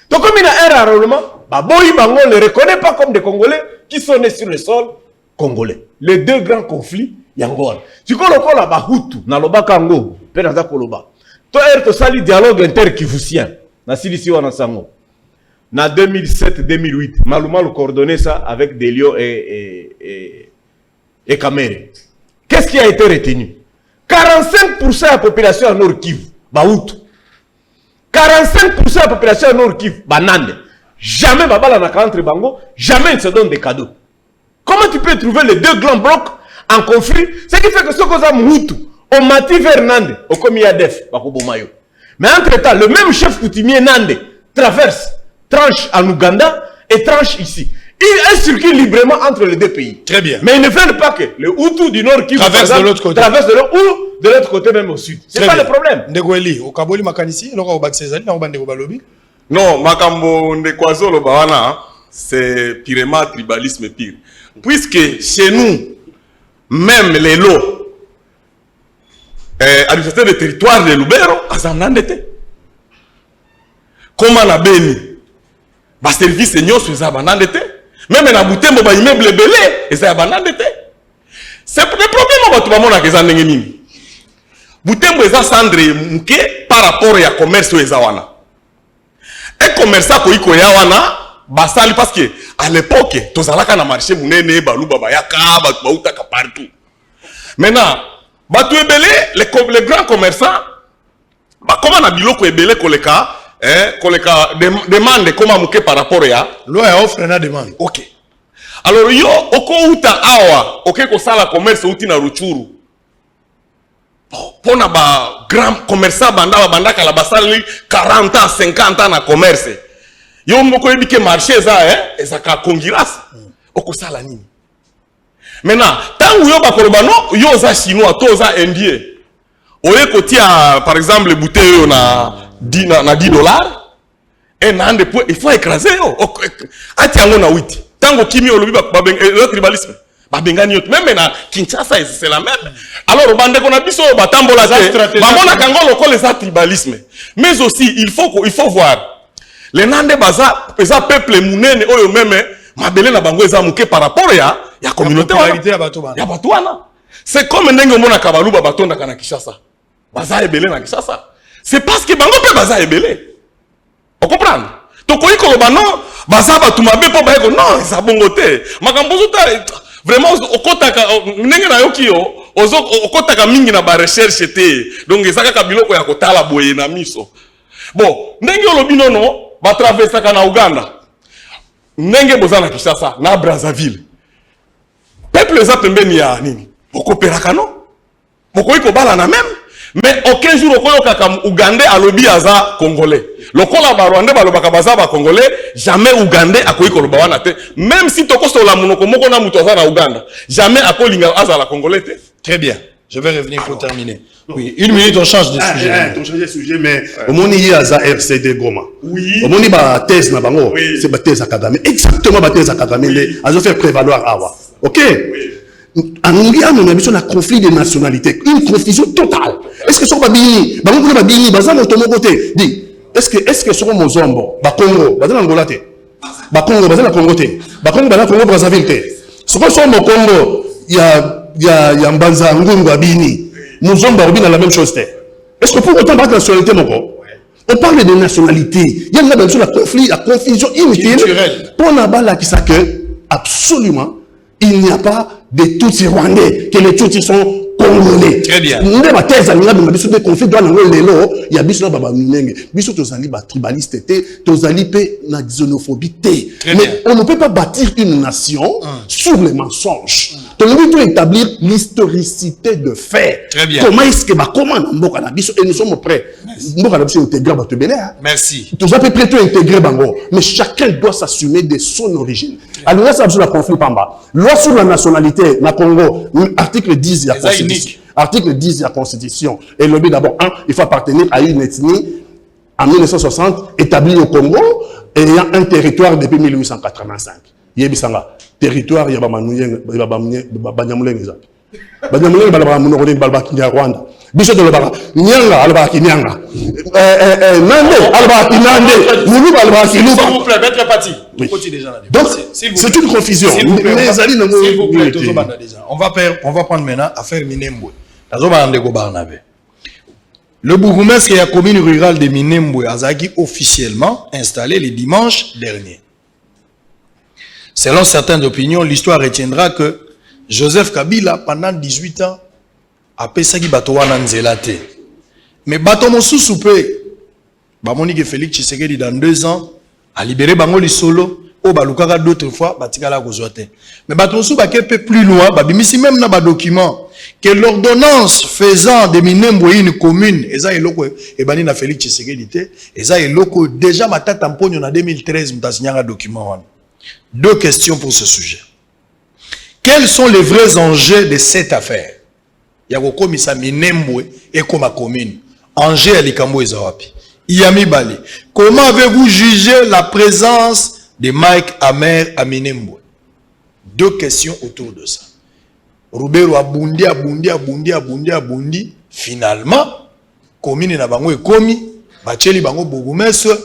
Donc comme il a un rarement, Baboy Bango ne reconnaît pas comme des Congolais qui sont nés sur le sol congolais. Les deux grands conflits, Yangola. Tu connais encore la Bahutu, na loba Kango, Penaza Koloba. Toi, tu sali dialogue inter-kivusien, na Silisi wana sango. Na 2007-2008, Malouma le coordonné ça avec Delio et Kamere. Qu'est-ce qui a été retenu? 45% de la population en Nord Kivu, Bahutu. 45% de la population en Nord Kivu, Banande. Jamais Babala n'a qu'entre Bango, jamais ils se donnent des cadeaux. Comment tu peux trouver les deux grands blocs en conflit? Ce qui fait que ce qu'on a Moutou, on mati vers Nande, au commis Adef, Bakobomayo. Mais entre-temps, le même chef coutumier Nande traverse, tranche en Ouganda et tranche ici. Il circule librement entre les deux pays. Très bien. Mais ils ne veulent pas que le Hutu du Nord qui traverse de l'autre côté. Traverse de l'autre ou de l'autre côté même au sud. C'est pas le problème. Ndegweli, au Kaboli Makanisi, au Baksezali, au Bandego Balobi. Non, Makambo Ndekwazo le Bawana, c'est purement tribalisme pire. Puisque chez nous, même les lots, administrateurs de territoire de Lubero, Azamnandete. Comment la Beni, ba service nyo sur Azamnandete. Même na Butembo ba immeuble belé, Azamnandete. C'est le problème que tu vas que Zandenge nini. Butembo eza cendre muke par rapport ya commerce ezawana. Un commerçant ko iko ya wana basali parce que à l'époque tozalaka na marché munene baluba bayaka bautaka partout. Maintenant batu ebele les grands commerçants ba comment na biloko ebele koleka koleka demande comment muke par rapport ya loi ya offre na demande. OK. Alors yo oko uta awa OK ko sala commerce uti na Ruchuru. Pona ba grand commerçant bandaka la basali 40 ans 50 ans na commerce. Yo moko ebike marché za ka kongiras okosala nini. Maintenant tangu yo bakolobano yo za chinois to za indien. Oye kotia par exemple le bouteille yo na $10 et na il faut écraser yo. Ati yango na 8. Tango kimi olobi ba le tribalisme. Même na Kinshasa c'est la même. Alors bande qu'on a biso batambola te bamona kango loko les tribalisme. Mais aussi il faut voir les Nandais baza peuple munene oyo même mabele na bango eza muke par rapport ya communauté ya bato wana. C'est comme ndenge mona kabaluba batonda kana Kinshasa. Baza ebele na Kinshasa. C'est parce que bango pe baza ebele. On comprend? Tokoyi koloba non baza batu mabe po ba ko non ça bongote. Makambo zuta vraiment okotaka ndenge na yoki yo okotaka mingi na ba recherche te donc ezaka ka biloko ya kotala boye na miso bon ndenge olobi nono ba traverser na Uganda ndenge bozana Kinshasa na Brazzaville peuple za pembeni ya nini okoperaka no mokoiko bala na même mais aucun jour okoyoka comme Ougandais alobi aza congolais lokola ba Rwandais balobaka baza ba congolais jamais Ougandais akoyiko loba wana te même si tokosola monoko moko na muto aza na Uganda jamais akolinga aza la congolais te. Très bien. Je vais revenir pour terminer. Oui, 1 minute, on change de sujet. On change de sujet, mais au moment où il y a RCD Goma. Oui. Au moment où il y a thèse, c'est la thèse à Kagame. Exactement la thèse à Kagame. Ils ont fait prévaloir Awa. Ok? En India, on a besoin d'un conflit de nationalité. Une confusion totale. Est-ce que ce sont Babini? Babini, Bazan, on tombe côté. Dis, est-ce que ce sont Mozambo? Bakongo, Bazan Angola. Bakongo, Bazan Congo. Bakongo, Bazan Congo, Brazzaville. Ce que sont au Congo, il y a Mbanza, Ngungu, Babini. Mozambo, Babini, la même chose. Est-ce que pour autant, la nationalité, on parle de nationalité. Il y a une conflit, la confusion inutile. Pour la balle qui s'accueille, que absolument, il n'y a pas de Tutsis rwandais, que les Tutsis sont congolais. Très bien. Nous avons des conflits dans le il y a des tribalistes, la xénophobie. Mais on ne peut pas bâtir une nation sur les mensonges. On doit établir l'historicité de fait. Très bien. Comment est-ce que et nous sommes prêts. Merci. Tous à peu près tout intégrer Bango, mais chacun doit s'assumer de son origine. Alors là, ça sur la conflit Pamba. Loi sur la nationalité, la Congo, article 10 de la Constitution. Article 10 de la Constitution. Et le but d'abord, il faut appartenir à une ethnie en 1960 établie au Congo et ayant un territoire depuis 1885. Yebisanga, territoire, il y a Banyamulenge balaba munokole balaba Kinyarwanda. Biso de Nyanga alaba Kinyanga. Nande alaba Kinande. Mulu balaba Kiluba. S'il vous plaît, maître Pati. Donc c'est une confusion. S'il vous plaît, on va prendre maintenant affaire Minembwe. Le bourgmestre et la commune rurale de Minembwe a officiellement installé le dimanche dernier. Selon certaines opinions, l'histoire retiendra que Joseph Kabila, pendant 18 ans, a pesaki bato wana nzela te. Mais bato mosusu pe, bamoni que Félix Tshisekedi dans 2 ans, a libéré bango li solo, o balukaka d'autres fois, batikala kozwa te. Mais bato mosusu ba kepe plus loin, babimisi même na ba document que l'ordonnance faisant de Minembwe une commune, eza eloko ebani na Félix Tshisekedi te, eza eloko déjà matata mponyo na 2013 mutasinyanga document wana. 2 questions pour ce sujet. Quels sont les vrais enjeux de cette affaire? Yako misa Minembwe et comme commune. Enjeu à Likambo et Zawapi. Yami Bali. Comment avez-vous jugé la présence de Mike Amer à Minembwe? 2 questions autour de ça. Roubero abundi. Finalement, commune na bango ekomi, bacheli bango bourgmestre,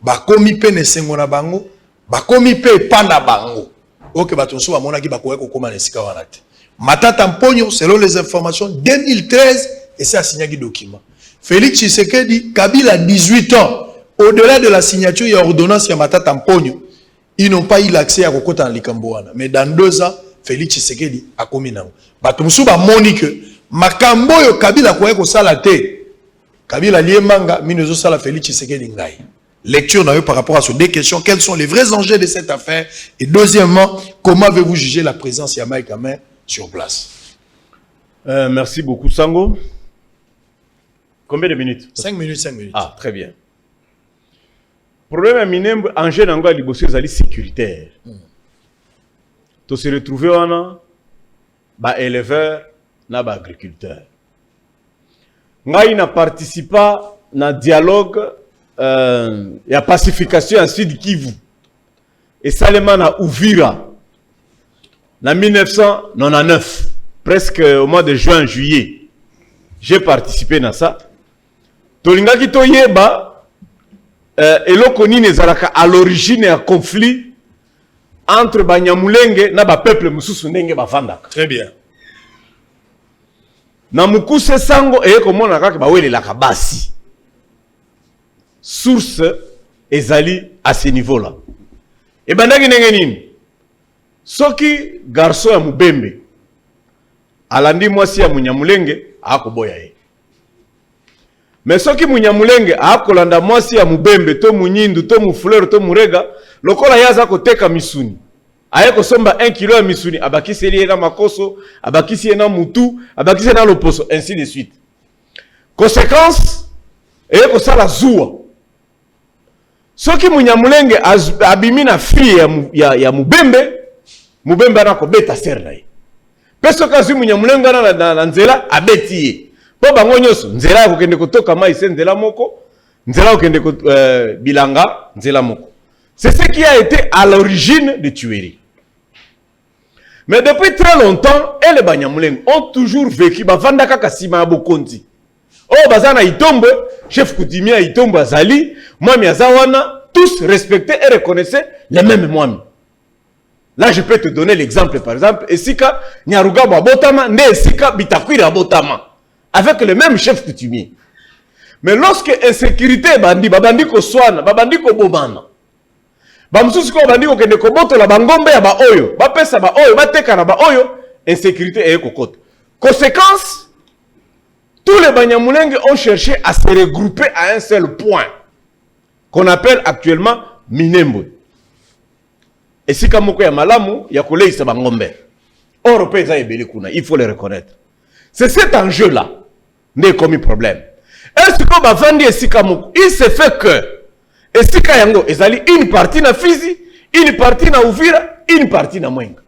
bakomi pe nesengo na bango, bakomi pe pana bango. Ok, batonso bamonaki bakoye kokoma na esika wana te. Matata Mponyo, selon les informations, 2013, et c'est un signé document. Félix Tshisekedi, Kabila 18 ans, au-delà de la signature, il y a ordonnance, il y a Matata Mponyo. Ils n'ont pas eu l'accès à Kokota en Likambouana. Mais dans 2 ans, Félix Tshisekedi a commis nan. Batomso ba monique, makambo yo Kabila koye ko sala te. Kabila liemanga, minezo sala Félix Tshisekedi ngai. Lecture par rapport à ces 2 questions. Quels sont les vrais enjeux de cette affaire? Et deuxièmement, comment avez-vous jugé la présence de Mike Amer sur place? Merci beaucoup, Sango. Combien de minutes? 5 minutes, 5 minutes. Ah, très bien. Problème à Minembwe, enjeu dans la libosso sécuritaire. Tu se retrouves en bas éleveur, na bas agriculteur. Ngai na participa na dialogue et à pacification en Sud Kivu. Et Salema na Uvira. En 1999, presque au mois de juin, juillet, j'ai participé à ça. Tolinga ki toyeba, eloko nini ezalaka à l'origine un conflit entre Banyamulenge na ba peuple mususu ndenge bafandaka. Très bien. Na mukuse sango komona kaka bawelelaka basi. Source ezali à ce niveau-là. Et bandaki ndenge nini? Soki garçon ya Mubembe alandi mwasi ya Munyamulenge akoboya ye. Mais soki Munyamulenge akolanda mwasi ya Mubembe to Munyindu to Mufulero to Murega lokola yaza koteka misuni. Aye kosomba 1 kilo ya misuni abakisi ye na makoso, abakisi ye na mutu, abakisi ye na loposo, ainsi de suite. Conséquence eye kosala zuwa. Soki Munyamulenge abimi na fille ya Mubembe, Mubembe anako beta ser na ye. Peso kazi Munyamulenga na nzela abeti. Po bango nyoso nzela kokende kotoka mai se nzela moko, nzela kokende bilanga nzela moko. C'est ce qui a été à l'origine de tuerie. Mais depuis très longtemps, et les Banyamuleng ont toujours vécu bavanda kaka sima bokonzi. Oh bazana itombe, chef coutumier itombe azali, mwami azawana, tous respectaient et reconnaissaient les mêmes mwami. Là je peux te donner l'exemple par exemple, Esika Nyaruga Botama, ne Esika Bitakwira Botama, avec le même chef coutumier. Mais lorsque insécurité bandi, babandi ko swana, babandi ko bomana. Bamsusi ko bandi ko kende ko boto la bangombe ya ba oyo, ba pesa ba oyo, ba teka na ba oyo, insécurité et kokoto. Conséquence, tous les Banyamulenge ont cherché à se regrouper à un seul point, qu'on appelle actuellement Minembwe. Et si kamoko ya malamu, ya kolei sa bangombe. Européens za ebele kuna, il faut le reconnaître. C'est cet enjeu-là, n'est comme problème. Est-ce que bavandi et si kamoko, il se fait que Esika yango ezali une partie na Fizi, une partie na Uvira, une partie na Mwenga.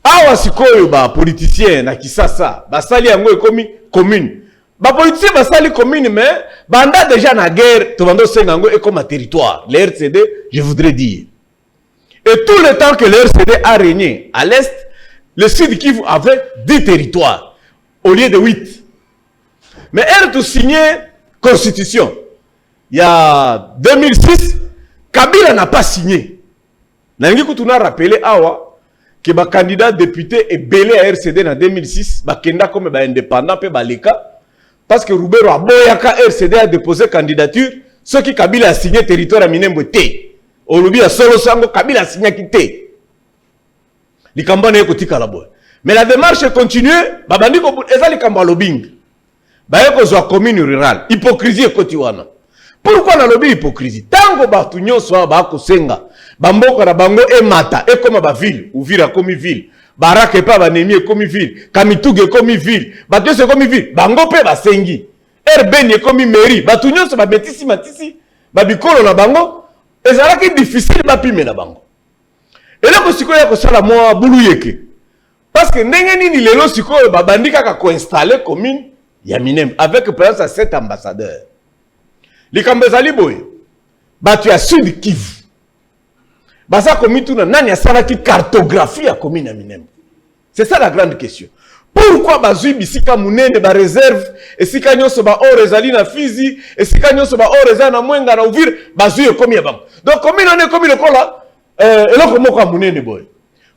Awa sikoyo ba politicien na Kisasa, basali yango ekomi commune. Ba politicien basali commune mais banda déjà na guerre, to bando senga yango ekoma territoire. Le RCD, je voudrais dire. Et tout le temps que le RCD a régné à l'est, le Sud Kivu avait 10 territoires au lieu de 8. Mais elle a tout signé constitution. Il y a 2006, Kabila n'a pas signé. Nangi Koutuna rappelé Awa que le candidat député est belé à RCD en 2006, Bakenda comme indépendant pe baleka parce que Roubero Aboyaka RCD a déposé candidature, ce qui Kabila a signé territoire à Minembwe T. Olobi a solo sango Kabila a signé quitté. Likamba na ekotika la boy. Mais la démarche continue, babandi ko eza likamba lobing. Ba yeko zo commune rurale, hypocrisie kotiwana. Pourquoi na lobby hypocrisie? Tango batu nyonso ba ko senga, bamboka na bango e mata, e koma ba ville, Uvira komi ville, Baraka pa ba nemi komi ville, Kamituge komi ville, batu se komi ville, bango pe ba sengi. Erbeni komi mairie, batu nyonso ba betisi matisi, ba bikolo na bango, ezalaki difficile ba pime na bango. Et là ko sikoya ko sala mo bulu yeke. Parce que ndenge nini lelo sikoyo ba bandika ka ko installer commune ya Minembwe avec présence à 7 ambassadeurs. Les Kambezali boy, batu ya Sud Kivu. Basa komituna nani asala ki cartographie ya commune ya Minembwe. C'est ça la grande question. Pourquoi bazui bisika munene ba réserve et sika nyonso ba or ezali na Fizi et sika nyonso ba or ezali na Mwenga na Uvira bazui ekomi ya bango. Donc commune on est comme le kola eloko moko ya munene boy.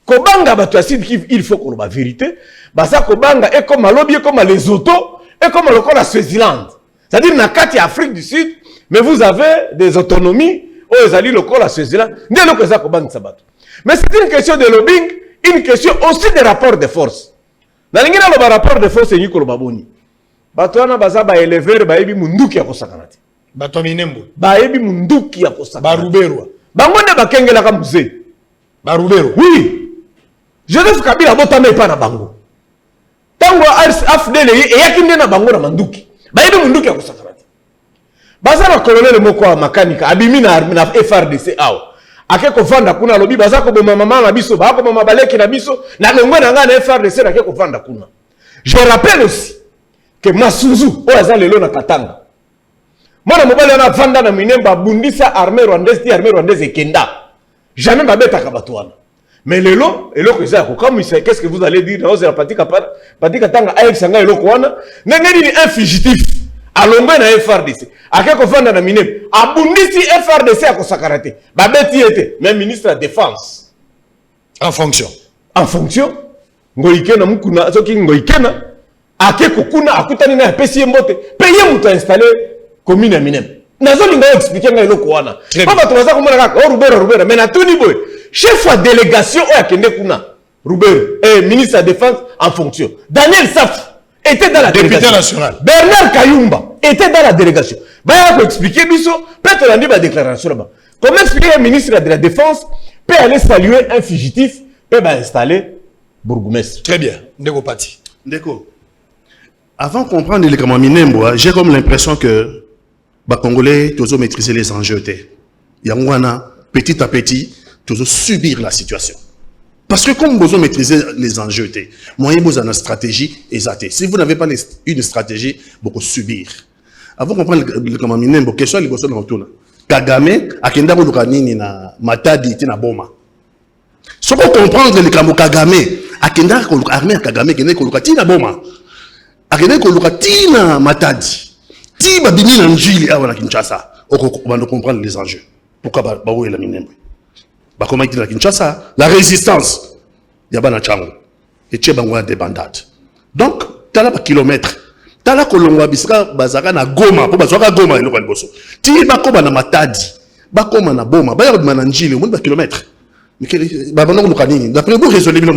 Kobanga batu ya Sud Kivu, il faut qu'on ba vérité. Basa kobanga et comme lobby comme les autos et comme le kola Swaziland. C'est-à-dire na kati Afrique du Sud. Mais vous avez des autonomies aux alliés locaux à Swaziland. Mais c'est une question de lobbying, une question aussi de rapport de force. Dans le rapport de force, c'est Nicolas Baboni. Batoana Bazaba éleveur, Baebi Munduki à Kosakanati. Batominembo. Baebi Munduki à Kosakanati. Baruberwa. Bangonde Bakengela Kamuse. Baruberwa. Oui. Joseph Kabila Botame pas na Bango. Tango Afdele et Yakinde na Bango na Manduki. Baebi Munduki à Kosakanati. Baza na colonel moko wa makanika abimi na FRDC awo ake ko vanda kuna lobi baza ko boma mama na biso ba ko mama baleki na biso na lengwe na ngana FRDC na ke ko vanda kuna. Je rappelle aussi que Masuzu o aza lelo na Katanga mwana mobali na vanda na Minembwe bundisa armée rwandaise ekenda jamais babeta ka batwana. Mais lelo eloko eza ko comme qu'est-ce que vous allez dire dans la patika tanga ayexanga eloko wana ngeni ni un fugitif alongwe na FRDC akeko fanda na Minembwe abundisi FRDC akosakarate babeti ete même ministre de la défense en fonction ngoikena mukuna soki ngoikena akeko kuna akutani na pesi mbote paye muto installer commune ya Minembwe nazo linga expliquer nga eloko wana papa tunaza komona kaka Rubero mais na tuni boy chef wa délégation o akende kuna Rubero ministre de la défense en fonction Daniel Saf était dans la délégation nationale. Bernard Kayumba était dans la délégation. Bah, expliquer biso, peut-être on dit ma déclaration là-bas. Comment expliquer un ministre de la Défense peut aller saluer un fugitif, peut installer bourgmestre. Très bien. Ndeko Pati. Ndeko. Avant de comprendre les camps Minembwe, j'ai comme l'impression que les Congolais doivent maîtriser les enjeux. Yangwana, petit à petit, doivent subir la situation. Parce que comme vous maîtrisez les enjeux, moyen vous avez une stratégie exacte. Si vous n'avez pas une stratégie, vous pouvez subir. Avant de comprendre comment Minembo, question les personnes retournent. Kagame, akenda ko nini na matadi na boma. Si vous comprendre le kamo Kagame, akenda ko armée Kagame kende ko na boma. Akenda ko na matadi. Ti babimi na njili awa na Kinshasa. On va comprendre les enjeux. Pourquoi ba la Minembo? Bah, comment il dit Kinshasa, la résistance, il y a pas chango. Et tu as des bandades. Donc, tu as là kilomètre. Tu as là Kolongwa Bisra, Bazaka na Goma, pour Bazaka Goma, il y a bosso. Tu es pas comme na Matadi, pas comme na Boma, pas comme na Njili, au moins de kilomètres. Mais d'après vous, résolvez le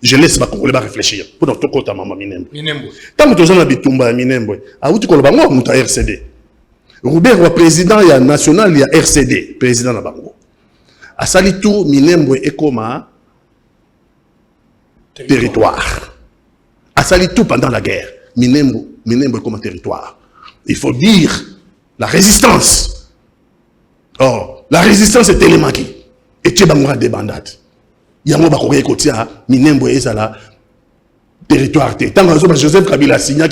je laisse ma Congolais réfléchir. Pour notre côté, maman Minembo. Tant que tu as Bitumba Minembo, à où tu connais Bango, tu as RCD. Robert, président, il y a national, il y a RCD, président de Bango. À Salitou, Minembo est comme territoire. À Salitou, pendant la guerre, Minembo est comme territoire. Il faut dire la résistance. Or, la résistance est Télémaki. Et tu as des bandades. Il y a un peu de Minembo est là. Territoire. Tant que Joseph Kabila a signé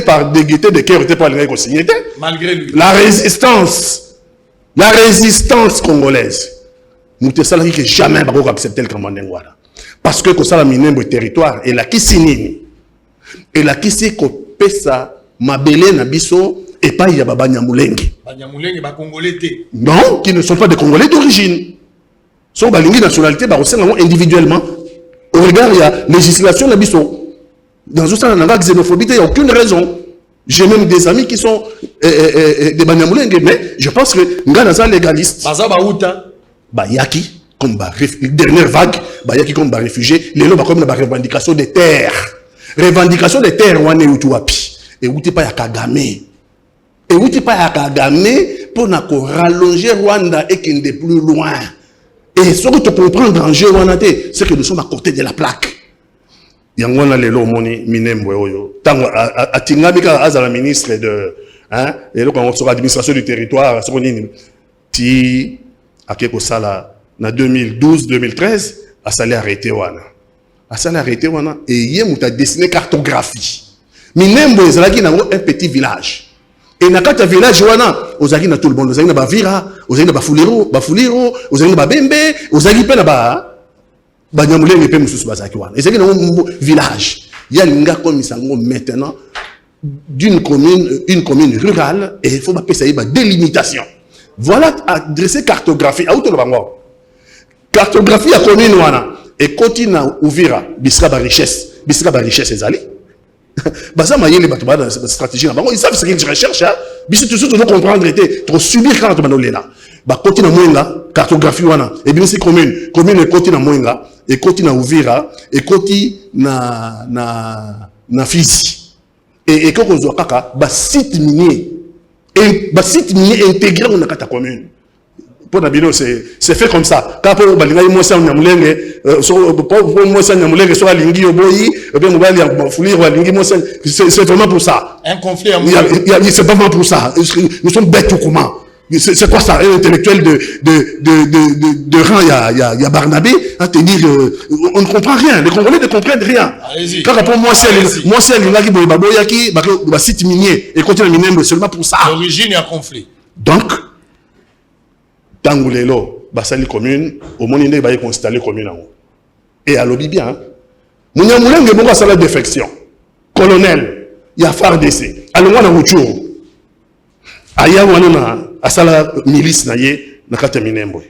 par déguité de cœur, malgré lui. La résistance congolaise. Nous te savons que jamais on va accepter le Kamandengwara. Parce que ça la Minembo territoire et la Kisinini. Et la Kisi ko pesa mabele na biso et pas ya baba Nyamulenge. Nyamulenge ba congolais té. Non, qui ne sont pas des Congolais d'origine. Sont balingi nationalité ba individuellement. Au regard il y a législation na biso. Dans ce sens, la xénophobie, il n'y a aucune raison. J'ai même des amis qui sont des Banyamulenge, mais je pense que nous sommes légalistes. Yaki, comme dernière vague, Yaki comme réfugié, les lois comme la revendication des terres. Revendication des terres, on est où tu wapi. Et où tu pas à Kagame. Et où tu pas à Kagame pour rallonger Rwanda et qu'il n'est plus loin. Et ce que tu comprends dans l'enjeu, c'est que nous sommes à côté de la plaque. Yangwana lelo moni Minembo oyo tango atingabika azala ministre de et donc on sera administration du territoire ce qu'on dit ti akeko sala na 2012 2013 a salé arrêté wana et yé muta dessiné cartographie Minembo ezalaki nango un petit village et na kata village wana ozaki na tout le monde ozaki na bavira ozaki na bafuliro ozaki na babembe ozaki pe na ba Banyamulenge pe mususu bazaki wana. Et c'est un village. Il y a une comme maintenant d'une commune, une commune rurale et il faut pas payer une délimitation. Voilà adresser cartographie à autour de Bango. Cartographie à commune wana et continue Uvira bisra ba richesse ezali. Basa mayele batuba dans cette stratégie là. Ils savent ce qu'ils recherchent hein. Bisi tout toujours comprendre était trop subir quand on est là. Ba continue Mwenga cartographie wana et bien c'est commune et continue Mwenga et continue Uvira et continue na Fizi et quand on voit kaka ba site minier intégré dans la commune. Pour Nabino, c'est fait comme ça. Quand on va aller moi ça Nyamulenge, pour moi ça Nyamulenge soit lingi oboyi, et bien on va aller en foulir ou lingi moi c'est vraiment pour ça. Un conflit. C'est pas vraiment pour ça. Nous sommes bêtes ou comment? C'est quoi ça? Un intellectuel de rang, il y a Barnabé, à te dire, on ne comprend rien. Les Congolais ne comprennent rien. Quand rapport moi c'est l'ingaki boyaboyaki, bah site minier et continue Minembo seulement pour ça. L'origine est un conflit. Donc Tangulelo, basali commune, au monde il va y installer commune en haut. Et à l'obi bien, Munyamulenge bongo sala défection. Colonel, il y a FARDC. Alors on a Ruchuru. Aya wana asala milice naye na kata Minembo.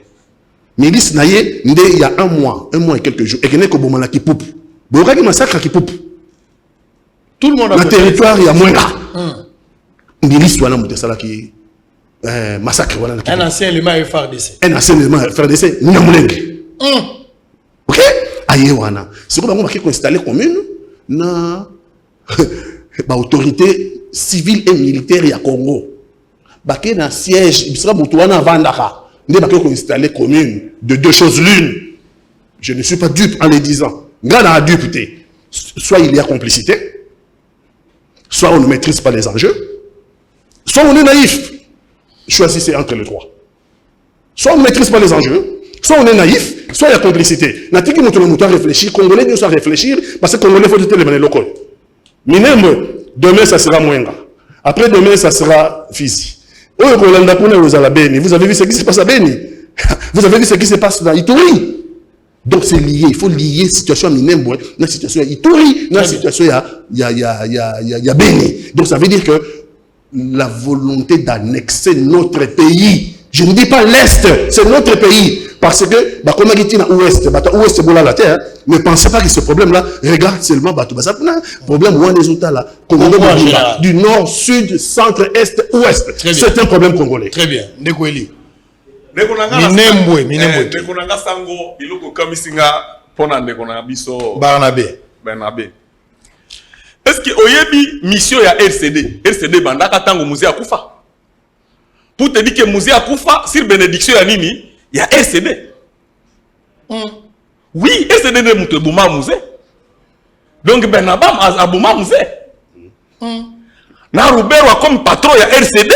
Milice naye nde il y a un mois et quelques jours. Et kene ko bomana Kipupu. Bokaki massacre Kipupu. Tout le monde a le territoire il y a moins là. Milice wana mutesala ki massacre wana. Un ancien élément FARDC. Un ancien élément FARDC Munyamulenge. OK? Aye wana. C'est comme on va installer commune na ba autorité civile et militaire ya Congo. Baké dans siège, il sera Boutouana Vandaka. Nous avons installé commune de deux choses l'une. Je ne suis pas dupe en le disant. Regarde la dupeté. Soit il y a complicité, soit on ne maîtrise pas les enjeux, soit on est naïf. Choisissez entre les trois. Soit on ne maîtrise pas les enjeux, Soit on est naïf, soit il y a complicité. Natiki Moutouna réfléchir, Congolais nous réfléchir, parce que Congolais faut être les locaux. Minembo, demain ça sera Mwenga. Après demain ça sera Fizi. Vous avez vu ce qui se passe à Beni. Vous avez vu ce qui se passe dans Ituri. Donc c'est lié, il faut lier la situation à Minembo, la situation à Ituri, la situation à Beni. Donc ça veut dire que la volonté d'annexer notre pays, je ne dis pas l'Est, c'est notre pays. Parce que, comme on dit dans l'Ouest, l'Ouest c'est la terre, ne pensez pas que ce problème-là regarde seulement Bato. Le problème, où les autres là, du nord, sud, centre, est, ouest. C'est un problème congolais. Très bien. Ndekoueli. Ndekonanga sango iloko kamisinga pona ndekonanga biso Barnabé. Est-ce que oyebi mission ya RCD bandaka tango musée akufa? Pour te dire que musée akufa sur bénédiction ya nini ya RCD. Oui, RCD ne mutu buma musée. Donc Benabam abuma musée. Na Roubert comme patron ya RCD,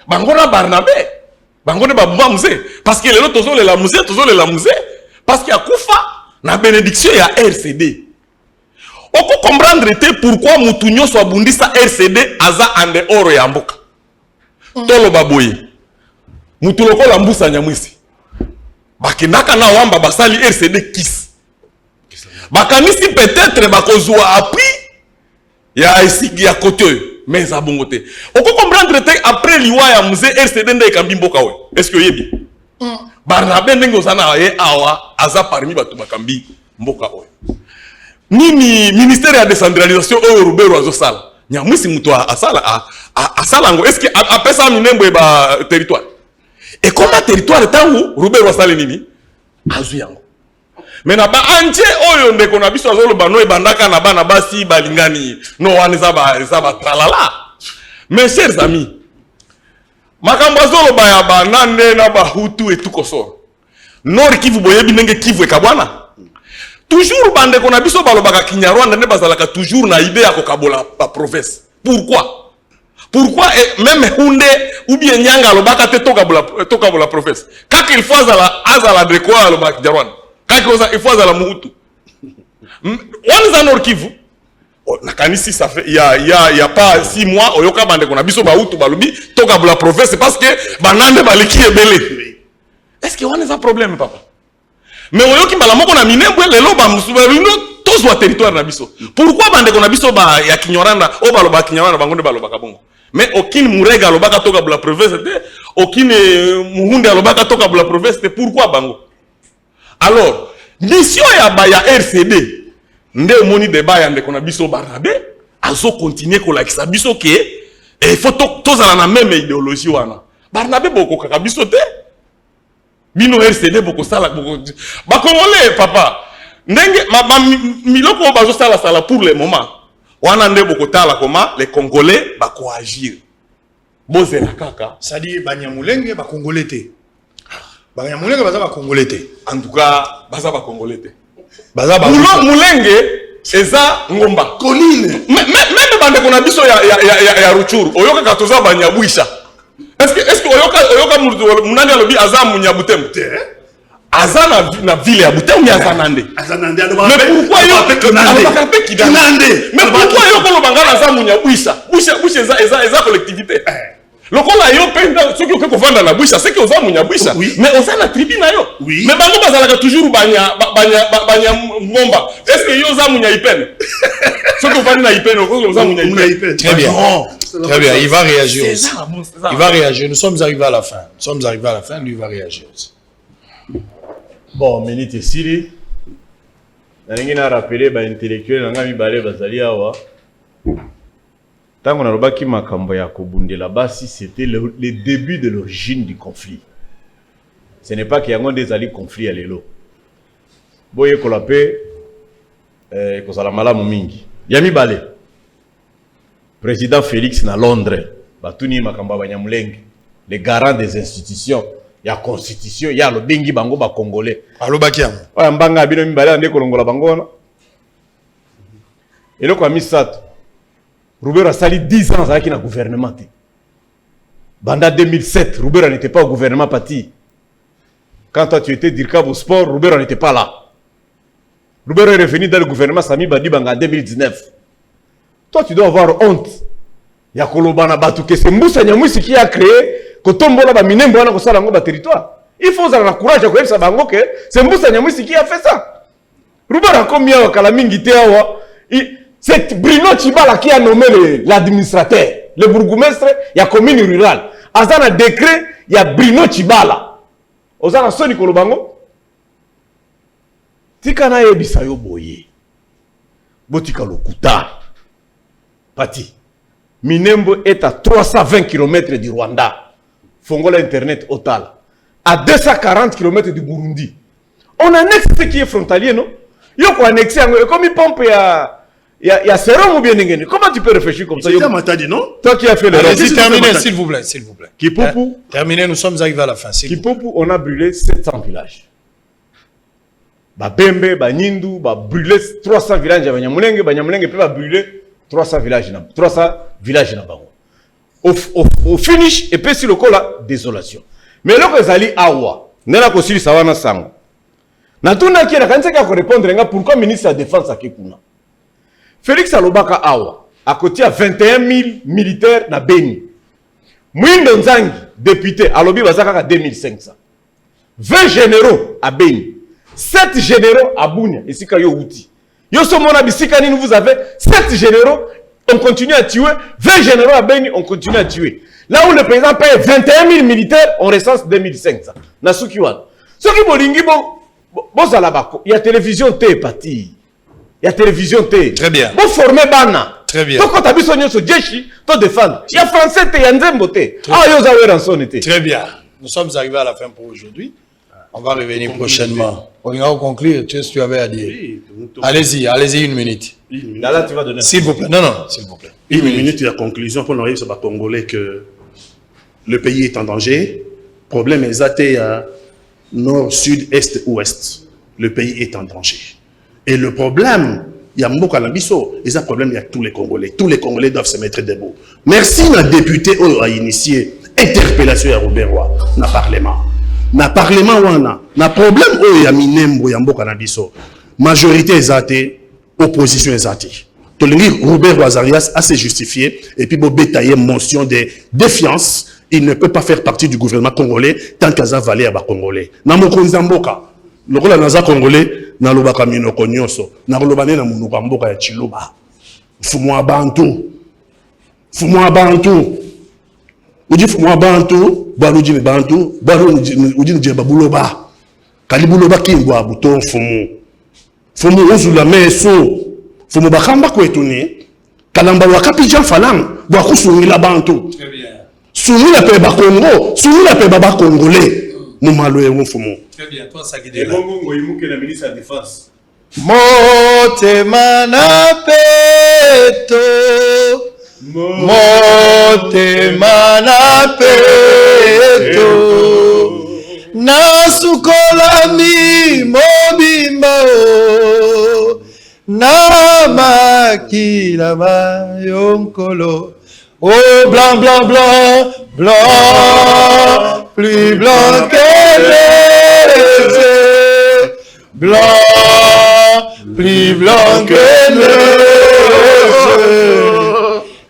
bangona Barnabé. Bangone babuma musée parce que les autres tozo la musée parce qu'il y a kufa na bénédiction ya RCD. On peut comprendre pourquoi Moutounio soit bundisa RCD aza en dehors ya mboka. Tolo baboye. Mutuloko la mbusa nyamwisi. Bakinaka na wamba basali RCD kiss. Bakanisi peut-être bakozwa appui ya isiki ya côté. Mais ça bon côté. On peut comprendre après liwa ya musée RCD nda ikambi mboka we. Est-ce que yebi? Barnabé ndenge osana ye awa aza parmi batu bakambi mboka we. Nini ministère ya décentralisation oyo Rubero azosala. Nyamwisi muto asala ngo est-ce que apesa Minembo ba territoire. Et comment territoire tangu Rubero asala nini? Azu yango. Mais na ba anje oyo ndeko na biso azolo bano e bandaka na bana basi balingani no waneza ba tralala. Mes chers amis, makambo azolo ba ya banane na ba hutu et tout kosoro. Nord Kivu boyebi ndenge Kivu ekabwana. Toujours bandeko na biso balobaka Kinyarwanda ne bazalaka toujours na idée ya kokabola ba province. Pourquoi? Pourquoi même Hunde ou bien Nyanga alobaka te tokabola province? Quand il faut azala de quoi alobaka Kinyarwanda? Il faut aller à la Moutou. On est en Nord Kivu. Nakanisi ça fait il y a pas 6 mois au yoka bande qu'on a biso ba Moutou balobi toka la province parce que banande baliki ebele. Est-ce que on a un problème papa? Mais au yoki bala moko na Minembo lelo ba musubalino tous wa territoire na biso. Pourquoi bande qu'on a biso ba ya Kinyarwanda o baloba Kinyarwanda bangonde baloba kabongo. Mais aucune Murega alobaka toka la province aucune Muhunde alobaka toka la province pourquoi bango? Alors, mission ya RCD, nde moni débat ya ndeko na biso Barnabé, azo continuer ko lakisa biso ke il faut tozala na même idéologie wana. Barnabé boko kaka biso te. Bino RCD boko sala boko. Ba Congolais papa, ndenge miloko bazo sala pour le moment. Wana nde boko tala koma les Congolais ba ko agir. Bozela kaka. Ça dit Banyamulenge ba Congolais te. Banyamulenge baza ba Congolais te. En tout cas, baza ba Congolais te. Baza ba Mulenge eza ngomba. Colline. Même bande qu'on a biso ya Ruchuru. Oyoka katoza banyabwisha. Est-ce que oyoka munani alobi aza munyabutem te? Aza na ville ya Butem ya Zanande. Azanande. Mais pourquoi Mais pourquoi yoko lo bangana aza munyabwisha? Bwisha eza collectivité. Lokola yo penda soki okeko vanda na bwisha c'est que oza munyabwisha mais oza na tribu na yo mais bango bazalaka toujours banya ngomba est-ce que yo oza munyayipene soki ovandi na ipene oza munyayipene très bien il va réagir aussi. Il va réagir, nous sommes arrivés à la fin lui il va réagir aussi. Bon minute esili nalingi na rappeler ba intellectuel nanga mibale bazali awa. Tant qu'on a le baki makambo ya kobundela basi, c'était le début de l'origine du conflit. Ce n'est pas qu'il y a des alliés conflit à l'élo. Boye kolape, kozala malamu mingi. Yami Balé, président Félix na Londres, batuni makambo Banyamulenge, les garants des institutions, ya constitution, ya lo bengi bango ba congolais. Alo bakiam. Oya mbanga bino mibale ande kolongola bango na. Eloko amisato. Roubero a sali 10 ans avec le gouvernement. Banda 2007, Roubero n'était pas au gouvernement parti. Quand toi tu étais Dirkab au sport, Roubert n'était pas là. Roubert est revenu dans le gouvernement Sami Badibanga en 2019. Toi tu dois avoir honte. Ya kolobana batu que c'est Moussa Nyamwisi qui a créé Kotombola ba minembo wana kosala ngo ba territoire. Il faut avoir le courage de connaître ça bango que c'est Moussa Nyamwisi qui a fait ça. Roubert a combien wa kalamingi te awa. C'est Bruno Chibala qui a nommé l'administrateur, le bourgmestre, il y a commune rurale. À un décret, il y a Bruno Chibala. Aux ans Soni Kolobango. Tikana ebisa yo boye. Botika lokuta. Pati. Minembo est à 320 km du Rwanda. Fongola Internet Otal. À 240 km du Burundi. On annexe ce qui est frontalier, non? Yo ko annexé comme il pompe il y a Serum ou bien Ningeni. Comment tu peux réfléchir comme ça? C'est Matadi, non? Toi qui as fait le Allez-y, terminez, s'il vous plaît, s'il vous plaît. Kipupu. Terminez, nous sommes arrivés à la fin. Kipupu, on a brûlé 700 villages. Bembe, Nyindu, brûlé 300 villages. Banyamulenge peut brûler 300 villages. 300 villages. Au finish, et puis sur le coup là, désolation. Mais là, que Zali Awa, Nela Kosili Sawana Sango. Natuna qui a répondre pourquoi le ministre de la Défense a Kekuna. Félix Alobaka Awa, à côté à 21 000 militaires na Beni. Mwindo Nzangi, député, à Lobi Bazaka 2500. 20 généraux à Beni. 7 généraux à Bounia, ici Kayo Outi. Yosomona Bisikani, vous avez 7 généraux, on continue à tuer. 20 généraux à Beni, on continue à tuer. Là où le président paye 21 000 militaires, on recense 2500. Nasukiwan. Ce qui bolingi bon, il y a télévision T parti. Il y a télévision T. Très bien. Vous formez Bana. Très bien. Donc quand tu as besoin de Djeshi, tu défends. Il y a français T, il y a Nzembo T. Ah, yo zawe ranson T. Très bien. Nous sommes arrivés à la fin pour aujourd'hui. On va revenir prochainement. On va conclure. Tu sais ce que tu avais à dire. Allez-y, une minute. Là, tu vas donner. S'il vous plaît. Non, s'il vous plaît. Une minute de la conclusion pour nous arriver sur les Congolais que le pays est en danger. Problème est à nord, sud, est, ouest. Le pays est en danger. Et le problème, il y a beaucoup à Bisso. Et ça, problème, il y a tous les Congolais. Tous les Congolais doivent se mettre debout. Merci à député qui a initié interpellation à Robert Roy dans le Parlement. Dans le Parlement, na problème il y a Minembo, il y a beaucoup à Bisso. Majorité est opposition est Robert Roy a se justifié et puis il a motion de défiance. Il ne peut pas faire partie du gouvernement congolais tant qu'il y a valé à Congolais. Dans mon Konzamboka, le rôle de Congolais, na lobaka minoko nyonso na kolobane na munuka mboka ya Chiloba fumu abantu uji fumu abantu baluji ne bantu balu uji nje babuloba kalibuloba kingwa buton fumu uzula meso fumu bakamba kwetuni kalamba wakapija falang bwa kusungila bantu très bien sungila pe ba Congo sungila pe ba Congolais mumalo ye fumu. Très bien, toi ça guide là. Le ministre de la Défense. Motema na peto Motema na peto Nasukolami mobimba Na makila mayonkolo Oh blanc, blanc, blanc, blanc, plus blanc que les yeux, blanc, plus blanc que les yeux.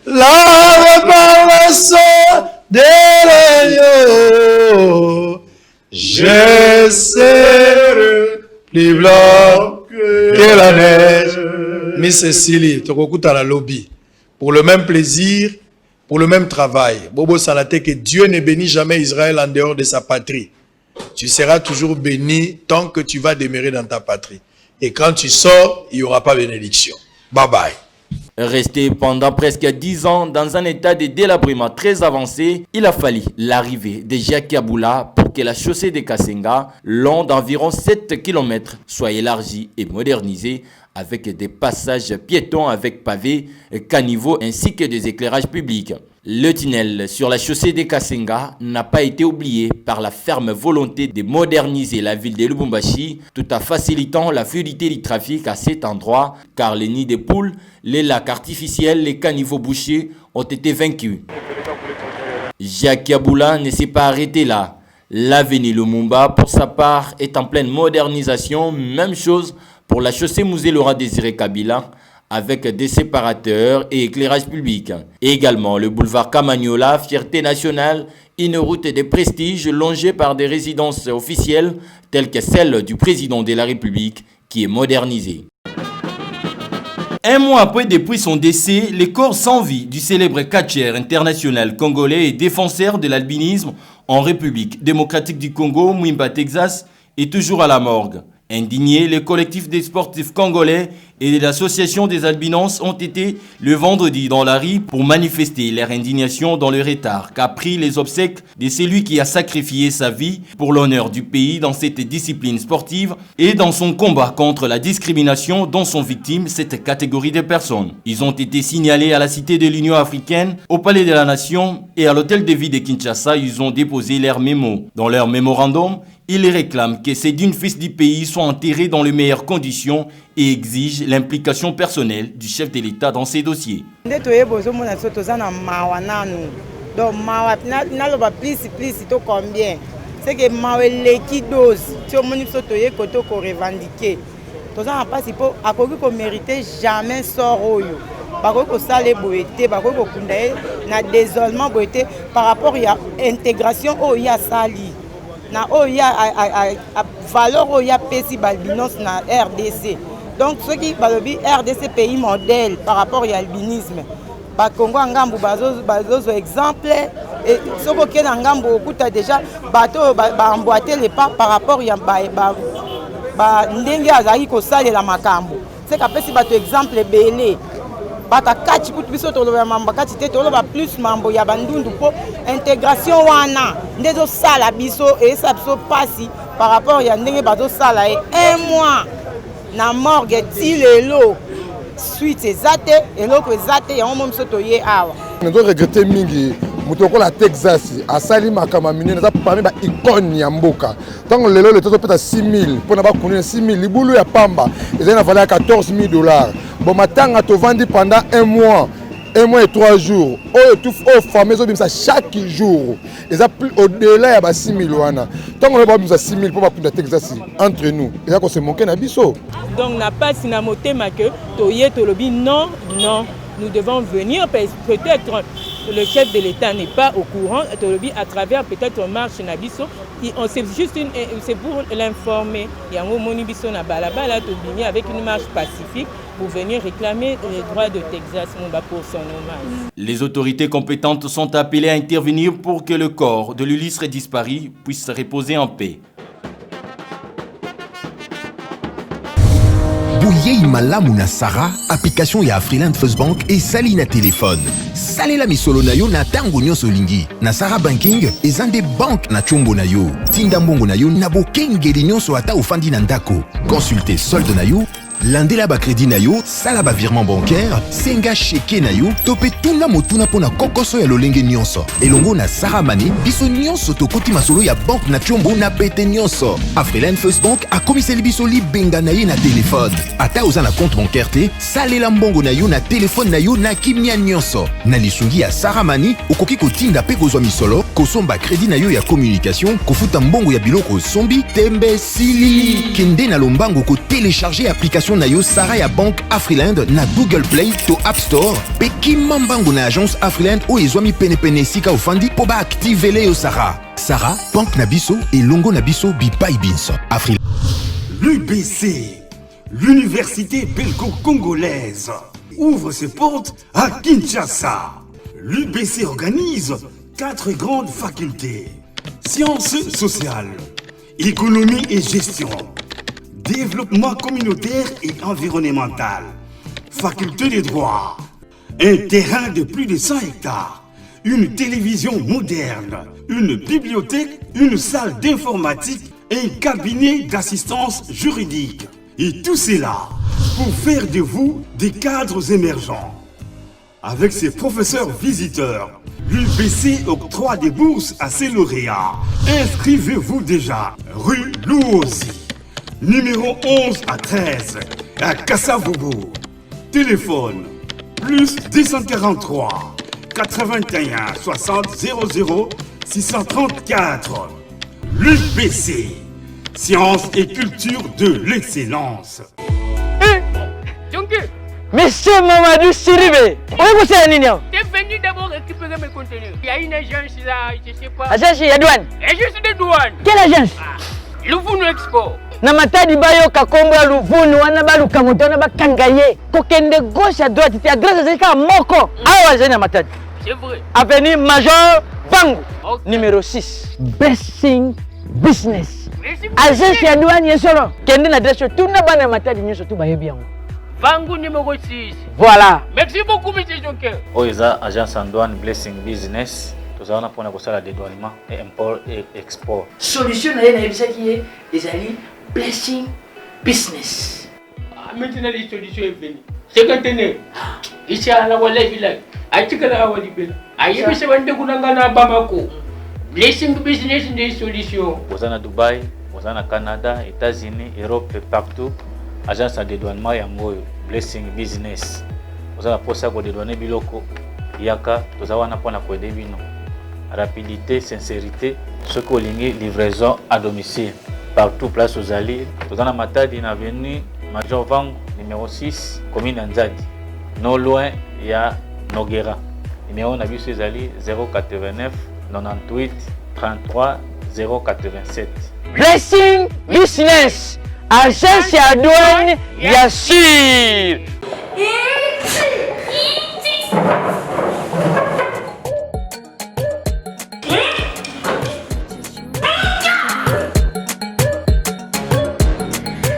La réparation des rayons, je serai plus blanc que la neige. Miss Cécilie, tu écoutes à la lobby. Pour le même plaisir, pour le même travail. Bobo Salate, que Dieu ne bénit jamais Israël en dehors de sa patrie. Tu seras toujours béni tant que tu vas demeurer dans ta patrie. Et quand tu sors, il n'y aura pas bénédiction. Bye bye. Resté pendant presque 10 ans dans un état de délabrement très avancé, il a fallu l'arrivée de Jacques Aboula pour que la chaussée de Kasenga, long d'environ 7 km, soit élargie et modernisée avec des passages piétons avec pavés, caniveaux ainsi que des éclairages publics. Le tunnel sur la chaussée de Kasenga n'a pas été oublié par la ferme volonté de moderniser la ville de Lubumbashi tout en facilitant la fluidité du trafic à cet endroit car les nids de poules, les lacs artificiels, les caniveaux bouchés ont été vaincus. Jacques Aboula ne s'est pas arrêté là. L'avenue Lumumba, pour sa part, est en pleine modernisation. Même chose pour la chaussée Musée Laurent Désiré Kabila, avec des séparateurs et éclairage public. Et également le boulevard Camagnola, fierté nationale, une route de prestige longée par des résidences officielles telles que celle du président de la République qui est modernisée. Un mois après depuis son décès, le corps sans vie du célèbre catcheur international congolais et défenseur de l'albinisme en République démocratique du Congo, Mwimba Texas, est toujours à la morgue. Indignés, les collectifs des sportifs congolais et l'association des albinos ont été le vendredi dans la rue pour manifester leur indignation dans le retard qu'a pris les obsèques de celui qui a sacrifié sa vie pour l'honneur du pays dans cette discipline sportive et dans son combat contre la discrimination dont sont victimes cette catégorie de personnes. Ils ont été signalés à la Cité de l'Union africaine, au Palais de la Nation et à l'Hôtel de Ville de Kinshasa. Ils ont déposé leur mémo. Dans leur mémorandum, ils réclament que ces dignes fils du pays soient enterrés dans les meilleures conditions et exigent l'implication personnelle du chef de l'État dans ces dossiers. C'est que l'équidose, si on a côté qu'on revendique, tout ça pas si pour à quoi qu'on mérite jamais sort oyo. Par contre, ça les boété, par contre, na désolement boété par rapport à intégration au ya sali. Na o ya a valeur o ya pesi balbinos na RDC. Donc ceux qui balobi RDC pays modèle par rapport à l'albinisme. Ba Congo ngambu bazo exemple et ce que na ngambu okuta déjà bateau ba emboîter les pas par rapport ya ba ndenge azali ko salela makambo. C'est qu'après si bateau exemple belé bata kati kutu biso toloba mamba kati te toloba plus mambo ya bandundu po intégration wana ndezo sala biso et ça biso pasi par rapport ya ndenge bazo sala et un mois na morgue tilelo suite ezate eloko ezate ya momo biso toye awa ndo regretter mingi mutoko la Texas asali makama minene za parmi ba icône ya mboka tango lelo le tozo peta 6000 pona ba kunene 6000 libulu ya pamba ezali na valeur ya $14,000. Bon matanga to vandi pendant un mois et 3 jours. Oh tout oh fameux ça chaque jour. Et ça plus au-delà ya 6000 wana. Tant on va bimsa 6000 pour ba kunda Texas entre nous. Et ça qu'on se manquer na biso. Donc n'a pas sinamoté ma que toye tolobi non. Nous devons venir peut-être le chef de l'État n'est pas au courant à travers peut-être marche nabiso c'est juste c'est pour l'informer yango moni biso na balabala to bini avec une marche pacifique pour venir réclamer les droits de Texas pour son hommage. Les autorités compétentes sont appelées à intervenir pour que le corps de l'illustre disparu puisse reposer en paix. Bouyei malamu na Sarah, application ya Afriland First Bank et sali na téléphone. Salela misolo na yo na tango nyonso lingi. Na Sarah Banking, ezande bank na chombo na yo. Tinda mbongo na yo na bokengeli nyonso ata ofandi na ndako. Consultez solde na yo, landela ba crédit na yo, sala ba virement bancaire, senga cheke na yo, tope tuna motuna pona kokoso ya lolenge nyonso. Elongo na Sarah Money, biso nyonso tokoti masolo ya bank na chombo na pete nyonso. Afriland First Bank a komiseli biso libenga na ye na téléphone. Ata oza na compte bancaire te, salela mbongo na yo na téléphone na yo na kimia nyonso. Na lisungi ya Sarah Money, okoki kotinda pe kozwa misolo, kosomba crédit na yo ya communication, kofuta mbongo ya biloko sombi, tembe sili. Kende na lombango ko télécharger application na yo Sarah ya Bank Afriland na Google Play to App Store. Pe kimambango na agence Afriland o ezwami pene sika ofandi po ba activer yo Sarah. Sarah, Bank Nabiso et Longo Nabiso Bipai Binso. Afriland. L'UBC, l'université belgo-congolaise, ouvre ses portes à Kinshasa. L'UBC organise 4 grandes facultés. Sciences sociales, économie et gestion, développement communautaire et environnemental, faculté des droits, un terrain de plus de 100 hectares, une télévision moderne, une bibliothèque, une salle d'informatique et un cabinet d'assistance juridique. Et tout cela pour faire de vous des cadres émergents. Avec ses professeurs visiteurs, l'UBC octroie des bourses à ses lauréats. Inscrivez-vous déjà, rue Louosi, numéro 11 à 13, à Kassavogo. Téléphone, plus 243 81 60 00 634. L'UPC, science et culture de l'excellence. Monsieur Mamadou Siribe, où est-ce que c'est? T'es venu d'abord récupérer mes conteneurs. Il y a une agence là, je sais pas. Agence de douane. Agence de douane. Quelle agence? Louvunu Export. Namatadi bayo kakomba Louvunu wana baluka moto na bakangaye. Kokende gauche à droite, tu adresses zeka moko. Awa zena Namatadi. C'est vrai. Avenue Major Bango. Okay. Numéro 6. Blessing Business. Agence de douane yesolo. Kende na adresse tout na bana Namatadi nyoso tout bayebi yango. Bango numéro 6. Voilà. Merci beaucoup, monsieur Jonker. Oiza agence en douane Blessing Business. Tout ça on a pour la dédouanement et import et export. Solution na yebisa qui est les alliés Blessing Business. Maintenant les solutions est venue. C'est quand t'es ici à la Walla Village. À Tikala Walla Village. À Yébisa Wande Kunangana Bamako. Blessing Business des solutions. Vous en Dubaï, vous en Canada, États-Unis, Europe et partout. Agence de dédouanement Yangoyo, Blessing Business. Vous avez pour ça que dédouaner biloko yaka, tout ça on a pour la coder vino. Rapidité, sincérité, ce que livraison à domicile. Partout place aux alliés. Tout dans la Matadi in avenue Major Vang numéro 6, commune Nzadi. Non loin il y a Noguera. Numéro na bis alliés 089 98 33 087. Blessing Business. Agence à douane, bien sûr.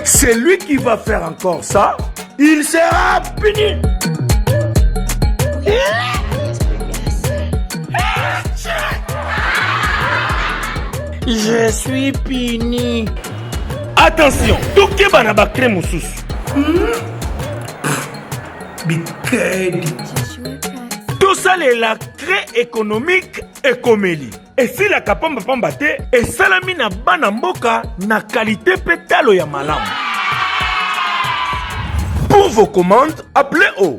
Celui qui va faire encore ça, il sera puni. Je suis puni. Attention, toke bana ba crème sous. Bikedi. Tout ça est la crée économique et comédie. Et si la kapamba pambate et salami na bana mboka na qualité pétalo ya malam. Pour vos commandes, appelez au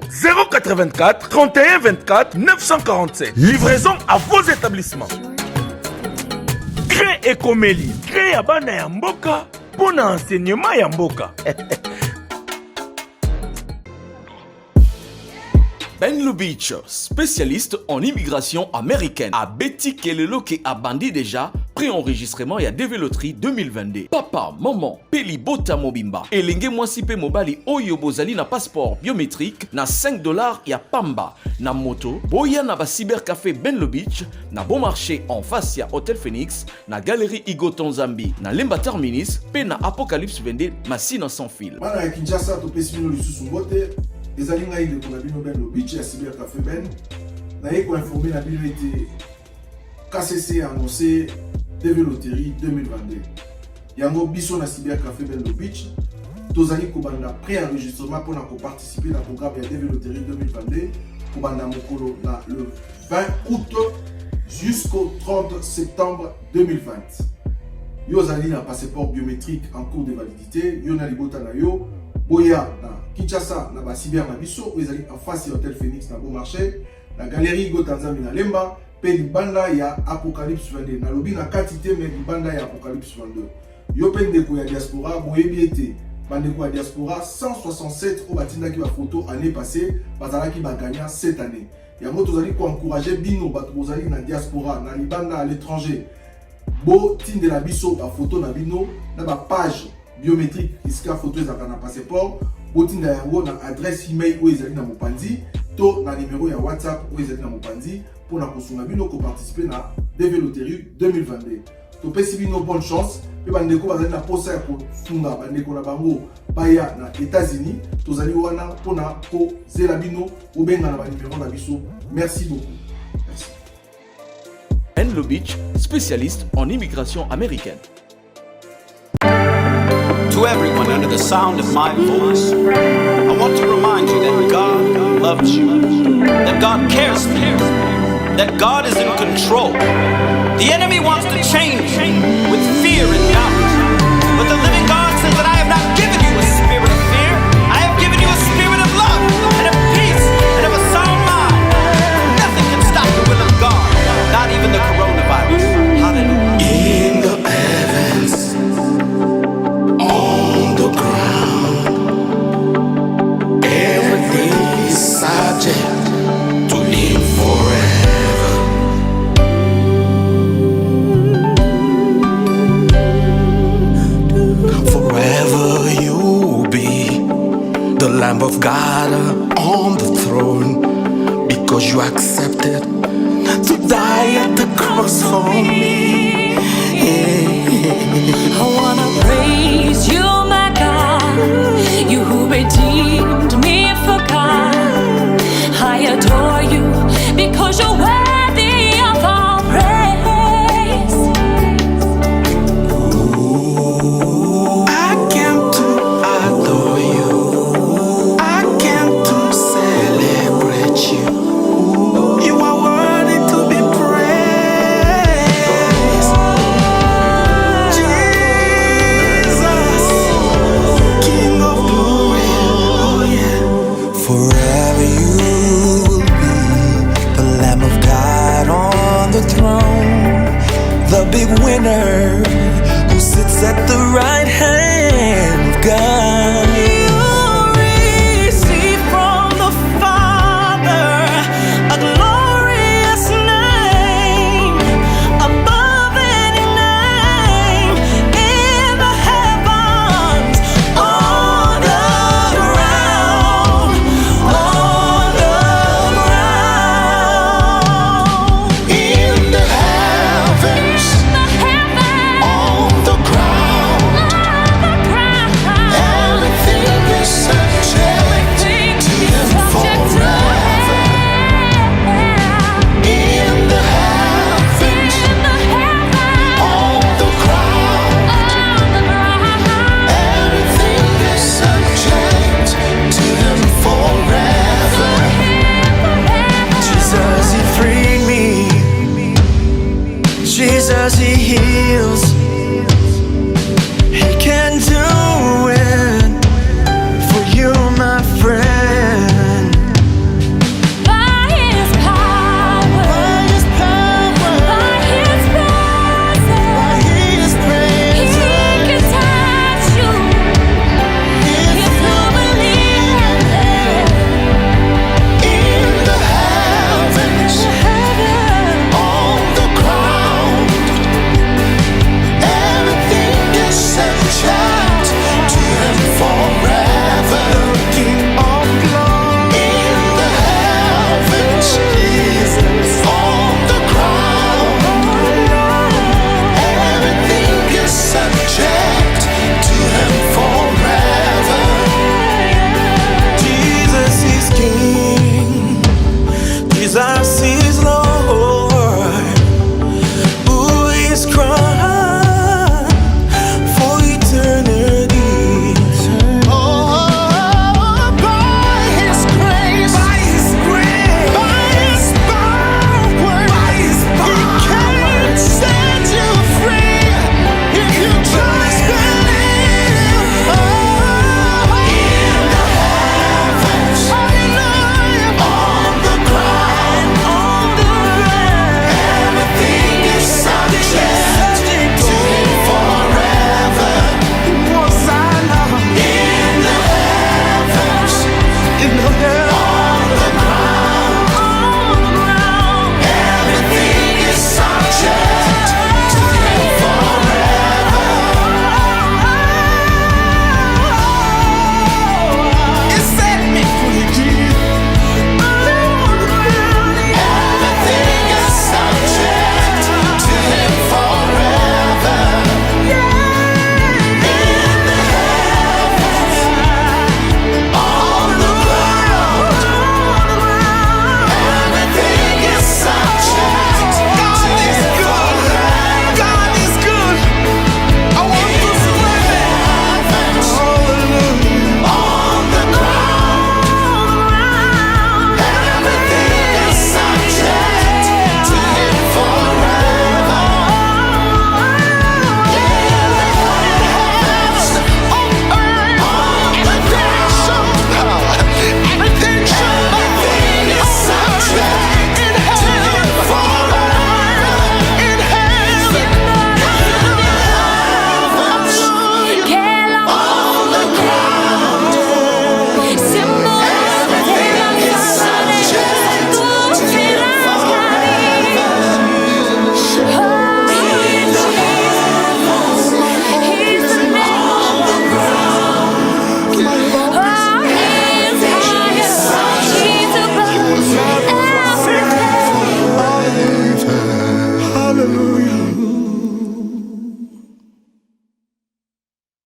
084 31 24 947. Livraison à vos établissements. Crée écomélie, crée ya bana ya mboka. Pour l'enseignement Yamboka. Ben Lubitsch, spécialiste en immigration américaine. A Betty Kelelo qui a bandi déjà pré-enregistrement et à Déveloterie 2022. Papa, maman, Peli Bota Mobimba. Et l'enge mwasipe mobali Oyo Bozali na passeport biométrique na $5 ya Pamba. Na moto, Boya na ba cybercafé Ben Lubitsch, na bon marché en face ya Hotel Phoenix, na galerie Igo Tanzambi, na Lemba Terminis, pe na Apocalypse 22, Massina sans fil. Mana ya Kinshasa to pesino lisusu mbote. Ezali ngai de kona bino Ben Lubitsch ya cybercafé Ben. Na yeko informer na bino ete KCC a annoncé Déveloterie 2022. Yango biso na cybercafé Ben Lubitsch. Tozali kobanda pré-enregistrement pour participer au programme de Déveloterie 2022. Kobanda mokolo na le 20 août jusqu'au 30 septembre 2020. Yo zali na passeport biométrique en cours de validité. Yo na libota na yo. Boya na Kinshasa na ba cyber na biso. Yo zali en face Hotel Phoenix na bon marché. La galerie Igo Tanzambi na Lemba. Pe libanda ya Apocalypse 22. Na lobi na quantité mais libanda ya Apocalypse 22. Yo pe ndeko ya diaspora boyebi ete bandeko ya diaspora 167 au batinda ki ba photo année passée bazala ki ba gagnant cette année. Yango tozali ko encourager bino bato bozali na diaspora na libanda à l'étranger. Bo tinde la biso ba photo na bino na ba page biométrique iska photo ezaka na passeport. Bo tinda yango na adresse email ou ezali na mopanzi to na numéro ya WhatsApp ou ezali na mopanzi pour na kosunga bino ko participer na Déveloterie 2022. To pesi bino bonne chance. Pe bandeko bazali na posa ya kofunga bandeko na bango baya na États-Unis. Tozali wana pona ko zela bino ou benga na ba numéro na biso. Merci beaucoup. Merci. Ben Lubitsch, spécialiste en immigration américaine. To everyone under the sound of my voice, I want to remind you that God loves you, that God cares for you, that God is in control. The enemy wants to change with fear and doubt, but the living God says that I have not given you a spirit of fear. I have given you a spirit of love and of peace and of a sound mind. Nothing can stop the will of God, not even the coronavirus. Hallelujah. In the God on the throne, because you accepted to die at the cross for me. I wanna praise you, my God, you who redeemed me for God. I adore you because you're worthy of all praise. I came to adore you, I came to celebrate you. You are worthy to be praised. Jesus, King of glory, oh yeah. Forever you will be the Lamb of God on the throne, the big winner who sits at the right hand of God. You receive from the Father a glorious name above any name in the heavens, on the ground, on the ground, in the heavens, on the ground. Everything is subject to Him forever. In the heavens, on the ground. Everything is subject to Him forever. Jesus, He freed me. Jesus, He heals. He can do it for you, my friend. By His power, by His presence, He can touch you. If you believe In the heavens, on the ground, everything is subject to Him forever. King of glory, in the heavens, Jesus, on the ground, everything is subject to Him forever. Jesus is King, Jesus is Lord.